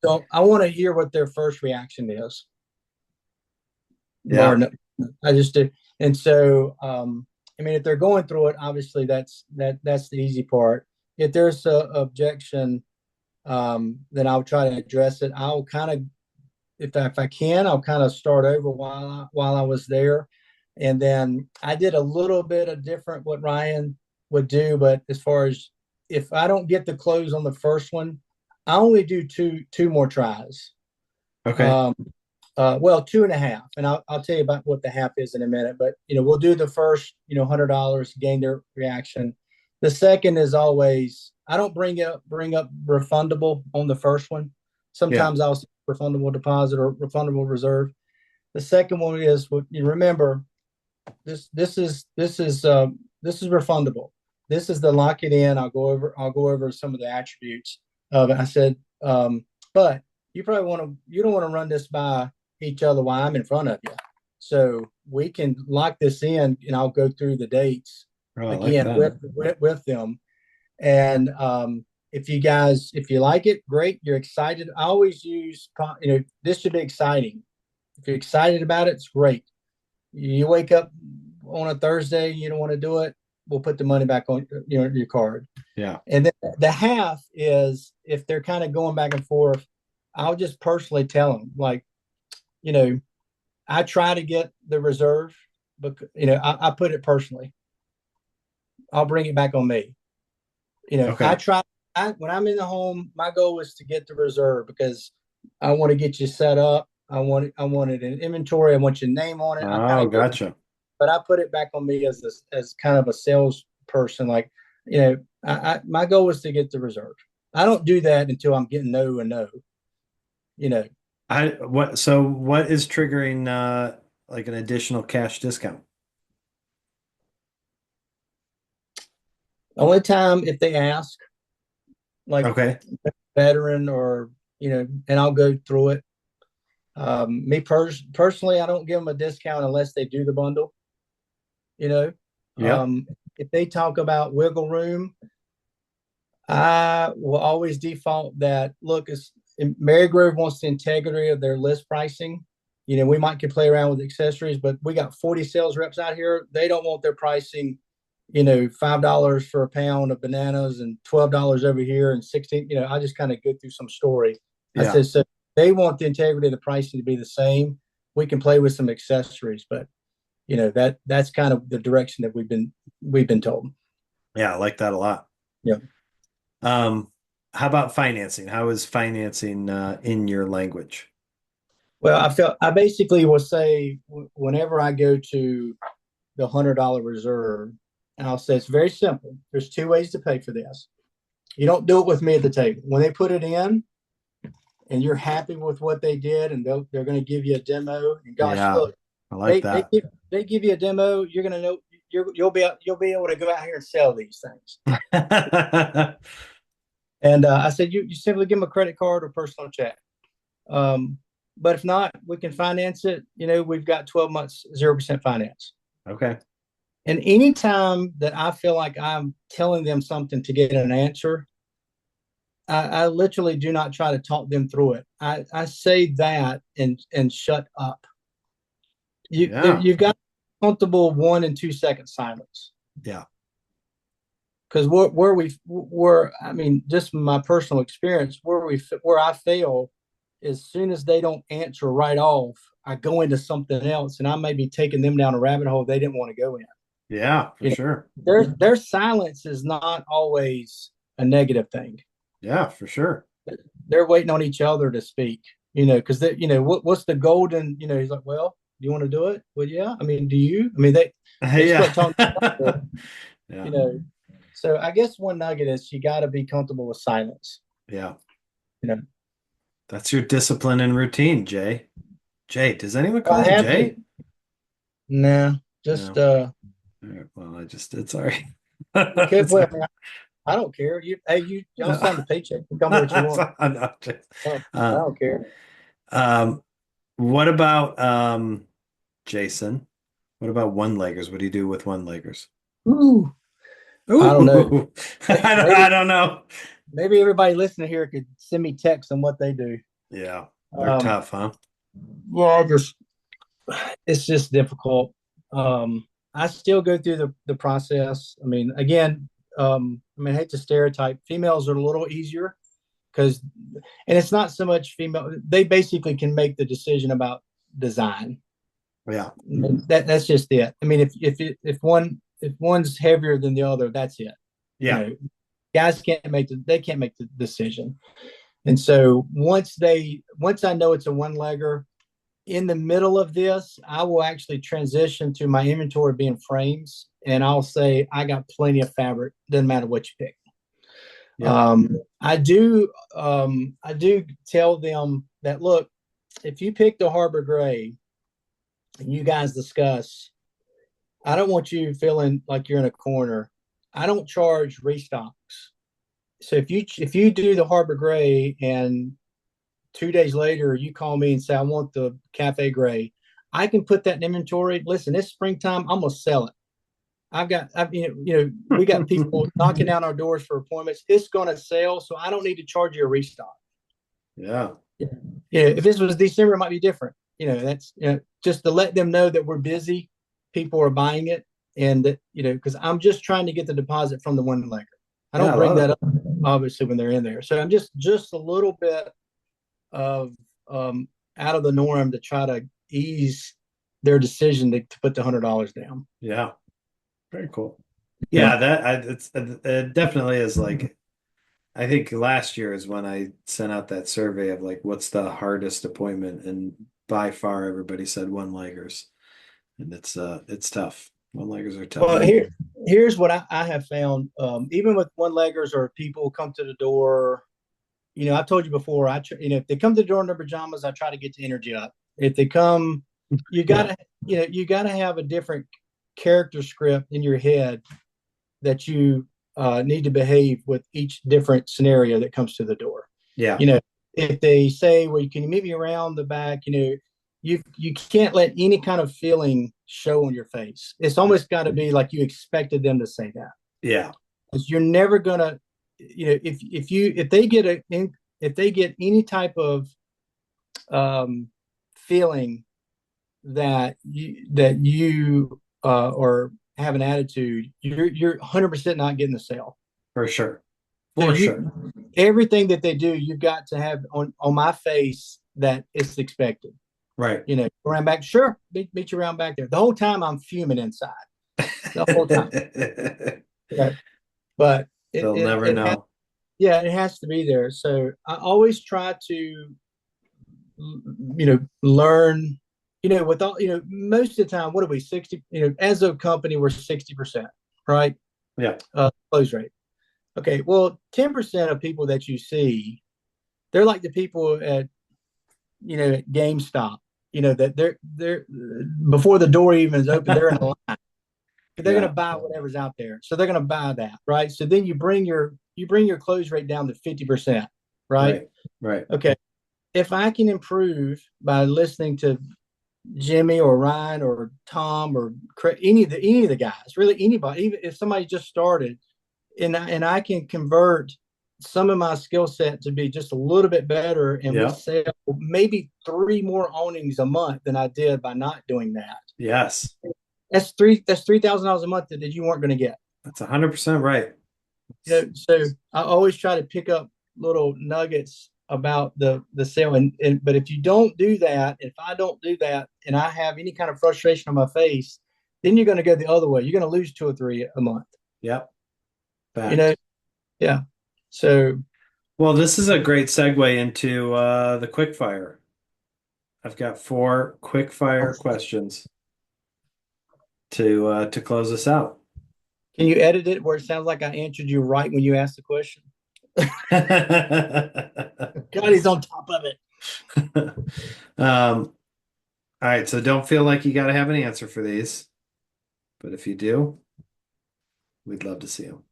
[SPEAKER 2] don't. I want to hear what their first reaction is.
[SPEAKER 1] Yeah.
[SPEAKER 2] Bar, I just do, and so if they're going through it, obviously that's the easy part. If there's a objection, then I'll try to address it. I'll kind of, if I can, I'll kind of start over while I was there, and then I did a little bit of different what Ryan would do. But as far as if I don't get the close on the first one, I only do two more tries.
[SPEAKER 1] Okay.
[SPEAKER 2] Um, well, two and a half, and I'll tell you about what the half is in a minute. But we'll do the first, $100, gain their reaction. The second is always I don't bring up refundable on the first one.
[SPEAKER 1] Yeah.
[SPEAKER 2] Sometimes I'll say refundable deposit or refundable reserve. The second one is what you remember. This is refundable. This is the lock it in. I'll go over some of the attributes of it. I said, but you don't want to run this by each other while I'm in front of you. So we can lock this in, and I'll go through the dates
[SPEAKER 1] Oh, I like
[SPEAKER 2] again
[SPEAKER 1] that.
[SPEAKER 2] with them. And if you like it, great. You're excited. I always use, this should be exciting. If you're excited about it, it's great. You wake up on a Thursday, you don't want to do it. We'll put the money back on your card.
[SPEAKER 1] Yeah.
[SPEAKER 2] And then the half is if they're kind of going back and forth, I'll just personally tell them, like, you know, I try to get the reserve, but I put it personally. I'll bring it back on me. I
[SPEAKER 1] Okay.
[SPEAKER 2] try. When I'm in the home, my goal is to get the reserve because I want to get you set up. I want it in inventory. I want your name on it. I kind
[SPEAKER 1] Oh,
[SPEAKER 2] of go,
[SPEAKER 1] gotcha.
[SPEAKER 2] but I put it back on me as kind of a salesperson. Like, my goal is to get the reserve. I don't do that until I'm getting no and no. You know,
[SPEAKER 1] what is triggering like an additional cash discount?
[SPEAKER 2] only time if they ask, like
[SPEAKER 1] Okay.
[SPEAKER 2] veteran or and I'll go through it. Me personally, I don't give them a discount unless they do the bundle. You know,
[SPEAKER 1] Yeah.
[SPEAKER 2] if they talk about wiggle room, I will always default that. Look, Marygrove wants the integrity of their list pricing. We might can play around with accessories, but we got 40 sales reps out here. They don't want their pricing, $5 for a pound of bananas and $12 over here and 16. I just kind of go through some story, I
[SPEAKER 1] Yeah.
[SPEAKER 2] said, so they want the integrity of the pricing to be the same. We can play with some accessories, but that's kind of the direction that we've been told.
[SPEAKER 1] Yeah, I like that a lot.
[SPEAKER 2] Yeah.
[SPEAKER 1] Um, how about financing? How is financing in your language?
[SPEAKER 2] Well, I basically will say whenever I go to the $100 reserve, and I'll say it's very simple. There's two ways to pay for this. You don't do it with me at the table. When they put it in, and you're happy with what they did, and they're going to give you a demo. And gosh,
[SPEAKER 1] Yeah,
[SPEAKER 2] look,
[SPEAKER 1] I like
[SPEAKER 2] they they
[SPEAKER 1] that.
[SPEAKER 2] give, they give you a demo. You're going to know you'll be able to go out here and sell these things. And I said, you simply give them a credit card or personal check. Um, but if not, we can finance it. We've got 12 months, 0% finance.
[SPEAKER 1] Okay.
[SPEAKER 2] And anytime that I feel like I'm telling them something to get an answer, I literally do not try to talk them through it. I say that and shut up.
[SPEAKER 1] Yeah.
[SPEAKER 2] You've got comfortable 1 and 2 second silence,
[SPEAKER 1] Yeah.
[SPEAKER 2] because I mean, just my personal experience, where I fail, as soon as they don't answer right off, I go into something else, and I may be taking them down a rabbit hole they didn't want to go in.
[SPEAKER 1] Yeah, for sure.
[SPEAKER 2] Their silence is not always a negative thing.
[SPEAKER 1] Yeah, for sure.
[SPEAKER 2] They're waiting on each other to speak. Because what's the golden? He's like, well, do you want to do it? Well, yeah. I mean, do you? I mean, they start talking.
[SPEAKER 1] Yeah. Yeah.
[SPEAKER 2] You know, so I guess one nugget is you got to be comfortable with silence.
[SPEAKER 1] Yeah.
[SPEAKER 2] You know,
[SPEAKER 1] That's your discipline and routine, Jay. Jay, does anyone call
[SPEAKER 2] I
[SPEAKER 1] you
[SPEAKER 2] have to.
[SPEAKER 1] Jay?
[SPEAKER 2] Nah, just
[SPEAKER 1] No. All right, well, it's all right.
[SPEAKER 2] okay.
[SPEAKER 1] It's
[SPEAKER 2] Well,
[SPEAKER 1] all
[SPEAKER 2] I don't care. Y'all
[SPEAKER 1] right.
[SPEAKER 2] sign the paycheck. You tell me what you want.
[SPEAKER 1] No,
[SPEAKER 2] I
[SPEAKER 1] uh,
[SPEAKER 2] don't care.
[SPEAKER 1] um, what about Jason? What about one-leggers? What do you do with one-leggers?
[SPEAKER 2] Ooh, I don't know.
[SPEAKER 1] Ooh, I
[SPEAKER 2] Maybe
[SPEAKER 1] don't know.
[SPEAKER 2] maybe everybody listening here could send me text on what they do.
[SPEAKER 1] Yeah, they're
[SPEAKER 2] Um,
[SPEAKER 1] tough, huh?
[SPEAKER 2] yeah, it's just difficult. I still go through the process. I mean, again, I hate to stereotype. Females are a little easier because, and it's not so much female. They basically can make the decision about design.
[SPEAKER 1] Yeah,
[SPEAKER 2] That's just it. I mean, if one's heavier than the other, that's it. You
[SPEAKER 1] yeah,
[SPEAKER 2] know, guys can't make the decision. And so once I know it's a one legger, in the middle of this, I will actually transition to my inventory being frames, and I'll say I got plenty of fabric. Doesn't matter what you pick.
[SPEAKER 1] yeah,
[SPEAKER 2] I do tell them that, look, if you pick the Harbor Gray and you guys discuss, I don't want you feeling like you're in a corner. I don't charge restocks. So if you do the Harbor Gray and 2 days later you call me and say I want the Cafe Gray, I can put that in inventory. Listen, it's springtime. I'm gonna sell it. We got people knocking down our doors for appointments. It's gonna sell, so I don't need to charge you a restock.
[SPEAKER 1] yeah,
[SPEAKER 2] If this was December, it might be different. That's just to let them know that we're busy. People are buying it, and that because I'm just trying to get the deposit from the one legger. I
[SPEAKER 1] yeah.
[SPEAKER 2] don't
[SPEAKER 1] I
[SPEAKER 2] bring
[SPEAKER 1] love
[SPEAKER 2] that
[SPEAKER 1] it.
[SPEAKER 2] up obviously when they're in there. So I'm just a little bit of out of the norm to try to ease their decision to put the $100 down.
[SPEAKER 1] Yeah, very cool.
[SPEAKER 2] Yeah.
[SPEAKER 1] Yeah, it definitely is like I think last year is when I sent out that survey of like what's the hardest appointment, and by far everybody said one-leggers, and it's tough. One-leggers are
[SPEAKER 2] Well,
[SPEAKER 1] tough.
[SPEAKER 2] here's what I have found. Even with one leggers or people come to the door, I've told you before. If they come to the door in their pajamas, I try to get the energy up. If they come, you
[SPEAKER 1] Yeah,
[SPEAKER 2] gotta, you gotta have a different character script in your head that you need to behave with each different scenario that comes to the door.
[SPEAKER 1] yeah,
[SPEAKER 2] You know, if they say, "Well, can you meet me around the back?" You can't let any kind of feeling show on your face. It's almost got to be like you expected them to say that,
[SPEAKER 1] yeah,
[SPEAKER 2] because you're never gonna, if they get any type of feeling that you or have an attitude, you're 100% not getting the sale.
[SPEAKER 1] for sure.
[SPEAKER 2] So
[SPEAKER 1] For
[SPEAKER 2] you
[SPEAKER 1] sure.
[SPEAKER 2] everything that they do, you've got to have on my face that it's expected.
[SPEAKER 1] Right.
[SPEAKER 2] Around back, sure, meet you around back there. The whole time I'm fuming inside, the whole time. Yeah. But
[SPEAKER 1] They'll never
[SPEAKER 2] it has,
[SPEAKER 1] know.
[SPEAKER 2] yeah, it has to be there. So I always try to, learn, with all, most of the time, what are we, 60, as a company, we're 60%, right?
[SPEAKER 1] Yeah.
[SPEAKER 2] Close rate. Okay. Well, 10% of people that you see, they're like the people at GameStop, that they're before the door even is open, they're in a line. They're going to
[SPEAKER 1] Yeah.
[SPEAKER 2] buy whatever's out there. So they're going to buy that, right? So then you bring your close rate down to 50%, right?
[SPEAKER 1] Right. Right.
[SPEAKER 2] Okay. If I can improve by listening to Jimmy or Ryan or Tom or any of the guys, really anybody, even if somebody just started, and I can convert some of my skill set to be just a little bit better, and we
[SPEAKER 1] Yeah.
[SPEAKER 2] sell maybe three more awnings a month than I did by not doing that.
[SPEAKER 1] Yes.
[SPEAKER 2] That's $3,000 a month that you weren't going to get.
[SPEAKER 1] That's 100% right.
[SPEAKER 2] So I always try to pick up little nuggets about the sale, and but if you don't do that, if I don't do that, and I have any kind of frustration on my face, then you're going to go the other way. You're going to lose two or three a month.
[SPEAKER 1] Yep.
[SPEAKER 2] You know,
[SPEAKER 1] Fact.
[SPEAKER 2] yeah. So
[SPEAKER 1] Well, this is a great segue into the quick fire. I've got four quick fire questions to close us out.
[SPEAKER 2] can you edit it where it sounds like I answered you right when you asked the question? God, he's on top of it.
[SPEAKER 1] All right, so don't feel like you got to have an answer for these, but if you do, we'd love to see them.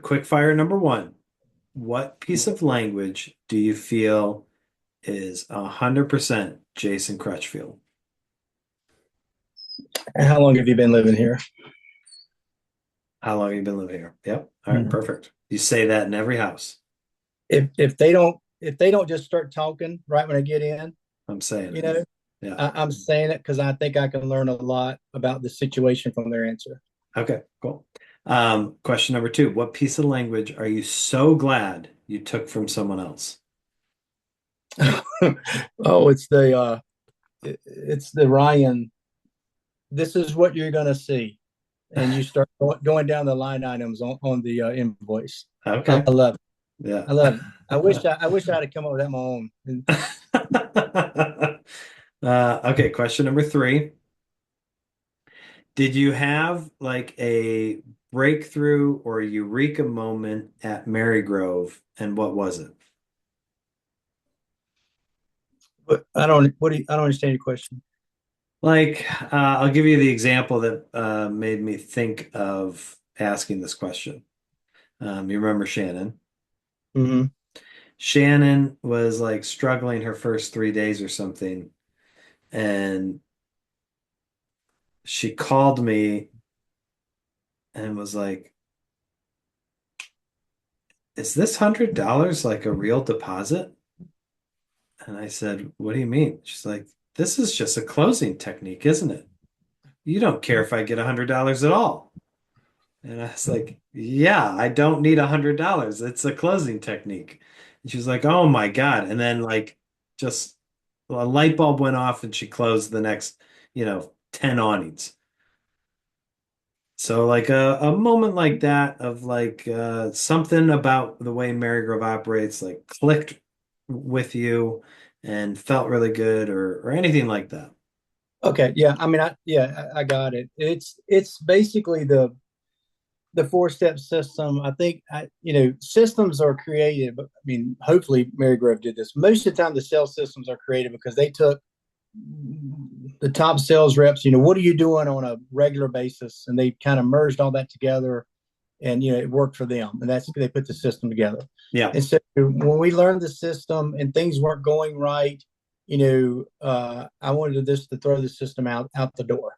[SPEAKER 1] Quick fire number one. What piece of language do you feel is 100% Jason Crutchfield?
[SPEAKER 2] How long have you been living here?
[SPEAKER 1] How long have you been living here? Yep. All right,
[SPEAKER 2] Mhm.
[SPEAKER 1] perfect. You say that in every house.
[SPEAKER 2] If they don't just start talking right when I get in,
[SPEAKER 1] I'm saying
[SPEAKER 2] you
[SPEAKER 1] it.
[SPEAKER 2] know,
[SPEAKER 1] Yeah.
[SPEAKER 2] I'm saying it because I think I can learn a lot about the situation from their answer.
[SPEAKER 1] Okay, cool. Question number two. What piece of language are you so glad you took from someone else?
[SPEAKER 2] Oh, it's the Ryan. This is what you're gonna see, and you start going down the line items on the invoice. I
[SPEAKER 1] Okay.
[SPEAKER 2] love it.
[SPEAKER 1] Yeah.
[SPEAKER 2] I love it. I wish I had come up with that on my own.
[SPEAKER 1] Okay, question number three. Did you have like a breakthrough or a eureka moment at Marygrove, and what was it?
[SPEAKER 2] But I don't. I don't understand your question.
[SPEAKER 1] Like, I'll give you the example that made me think of asking this question. You remember Shannon?
[SPEAKER 2] Hmm.
[SPEAKER 1] Shannon was like struggling her first 3 days or something, and she called me and was like, "Is this $100 like a real deposit?" And I said, "What do you mean?" She's like, "This is just a closing technique, isn't it? You don't care if I get $100 at all." And I was like, "Yeah, I don't need $100. It's a closing technique." And she was like, "Oh my God." And then like just a light bulb went off and she closed the next, 10 awnings. So like a moment like that of like something about the way Marygrove operates like clicked with you and felt really good or anything like that.
[SPEAKER 2] Okay. Yeah. I mean, I got it. It's basically the four-step system. I think systems are created, but I mean, hopefully Mary Grove did this. Most of the time, the sales systems are created because they took the top sales reps. What are you doing on a regular basis, and they kind of merged all that together, and it worked for them, and they put the system together.
[SPEAKER 1] Yeah.
[SPEAKER 2] And so when we learned the system and things weren't going right, I wanted this to throw the system out the door.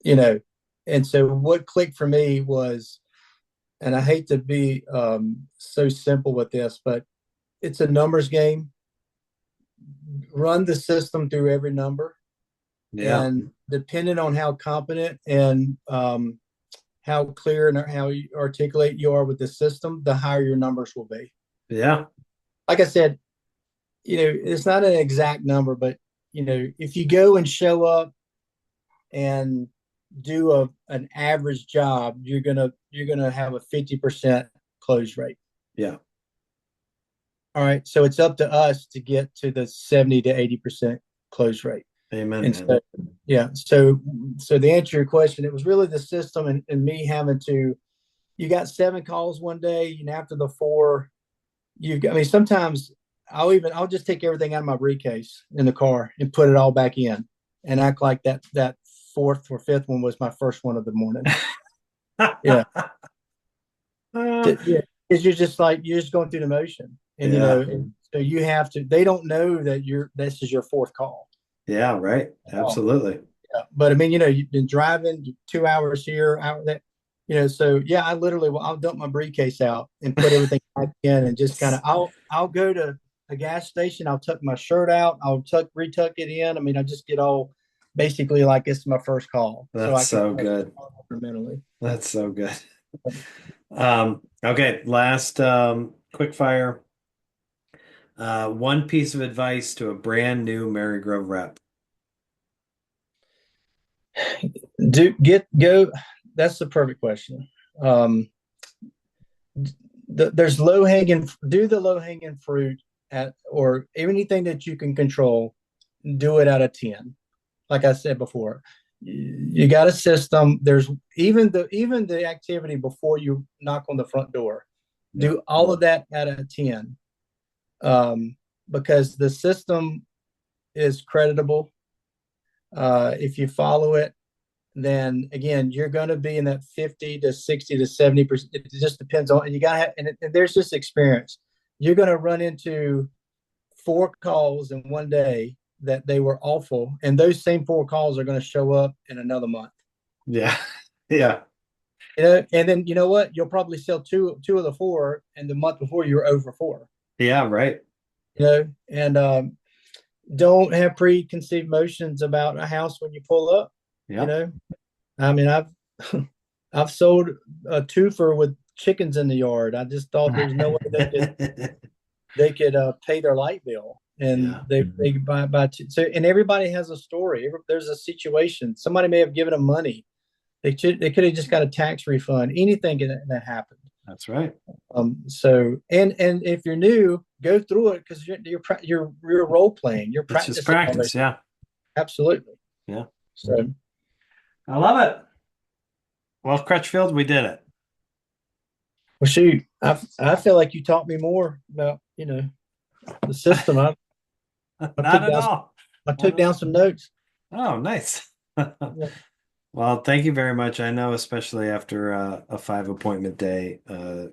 [SPEAKER 2] You know, and so what clicked for me was, and I hate to be so simple with this, but it's a numbers game. Run the system through every number,
[SPEAKER 1] Yeah.
[SPEAKER 2] and depending on how competent and how clear and how articulate you are with the system, the higher your numbers will be.
[SPEAKER 1] Yeah.
[SPEAKER 2] Like I said, it's not an exact number, but if you go and show up and do an average job, you're gonna have a 50% close rate.
[SPEAKER 1] Yeah.
[SPEAKER 2] All right, so it's up to us to get to the 70 to 80% close rate.
[SPEAKER 1] Amen,
[SPEAKER 2] And
[SPEAKER 1] man.
[SPEAKER 2] so, yeah, so to answer your question, it was really the system and me having to. You got 7 calls one day, and after the four, you've got. I mean, sometimes I'll just take everything out of my briefcase in the car and put it all back in, and act like that fourth or fifth one was my first one of the morning. Yeah, yeah. It's you're just like you're just going through the motion, and
[SPEAKER 1] Yeah.
[SPEAKER 2] and so you have to. They don't know that this is your fourth call.
[SPEAKER 1] Yeah, right. Absolutely.
[SPEAKER 2] Yeah. But I mean, you've been driving 2 hours here, hour that, so yeah, I literally, I'll dump my briefcase out and put everything back in and just kind of, I'll go to a gas station. I'll tuck my shirt out. I'll retuck it in. I mean, I just get all basically like it's my first call. So
[SPEAKER 1] That's
[SPEAKER 2] I can
[SPEAKER 1] so good.
[SPEAKER 2] mentally.
[SPEAKER 1] That's so good. Okay, last quick fire. One piece of advice to a brand new Mary Grove rep.
[SPEAKER 2] Go. That's the perfect question. Um, there's do the low hanging fruit or anything that you can control, do it out of 10. Like I said before, you got a system. There's even the activity before you knock on the front door.
[SPEAKER 1] Yeah.
[SPEAKER 2] Do all of that out of 10, because the system is creditable. If you follow it, then again, you're going to be in that 50 to 60 to 70%. It just depends on, and you got to have, and there's just experience. You're going to run into 4 calls in one day that they were awful, and those same 4 calls are going to show up in another month.
[SPEAKER 1] Yeah. Yeah.
[SPEAKER 2] And then you know what? You'll probably sell two of the four, and the month before you were over four.
[SPEAKER 1] Yeah, right.
[SPEAKER 2] And don't have preconceived notions about a house when you pull up. You
[SPEAKER 1] Yeah.
[SPEAKER 2] know, I mean, I've sold a twofer with chickens in the yard. I just thought there's no way they could pay their light bill, and
[SPEAKER 1] Yeah.
[SPEAKER 2] they could buy so. And everybody has a story. There's a situation. Somebody may have given them money. They could have just got a tax refund. Anything that happened.
[SPEAKER 1] That's right.
[SPEAKER 2] So and if you're new, go through it because you're role playing. You're
[SPEAKER 1] It's just
[SPEAKER 2] practicing already.
[SPEAKER 1] practice. Yeah.
[SPEAKER 2] Absolutely.
[SPEAKER 1] Yeah.
[SPEAKER 2] So
[SPEAKER 1] I love it. Well, Crutchfield, we did it.
[SPEAKER 2] well, shoot, I feel like you taught me more about the system. I
[SPEAKER 1] Not
[SPEAKER 2] took
[SPEAKER 1] at
[SPEAKER 2] down
[SPEAKER 1] all.
[SPEAKER 2] I
[SPEAKER 1] Not
[SPEAKER 2] took
[SPEAKER 1] at
[SPEAKER 2] down
[SPEAKER 1] all.
[SPEAKER 2] some notes.
[SPEAKER 1] Oh, nice.
[SPEAKER 2] Yeah.
[SPEAKER 1] Well, thank you very much. I know, especially after a 5 appointment day, I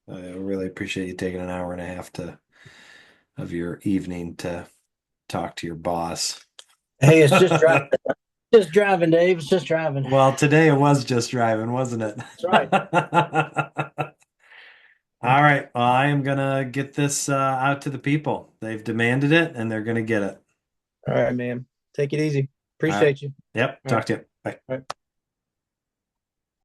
[SPEAKER 1] really appreciate you taking an hour and a half of your evening to talk to your boss.
[SPEAKER 2] Hey, it's just driving. Just driving, Dave. It's just driving.
[SPEAKER 1] Well, today it was just driving, wasn't it?
[SPEAKER 2] That's right.
[SPEAKER 1] All right. Well, I am gonna get this out to the people. They've demanded it, and they're gonna get it.
[SPEAKER 2] All right, man. Take it easy.
[SPEAKER 1] All right.
[SPEAKER 2] Appreciate you.
[SPEAKER 1] Yep.
[SPEAKER 2] All right.
[SPEAKER 1] Talk to you. Bye.
[SPEAKER 2] All right.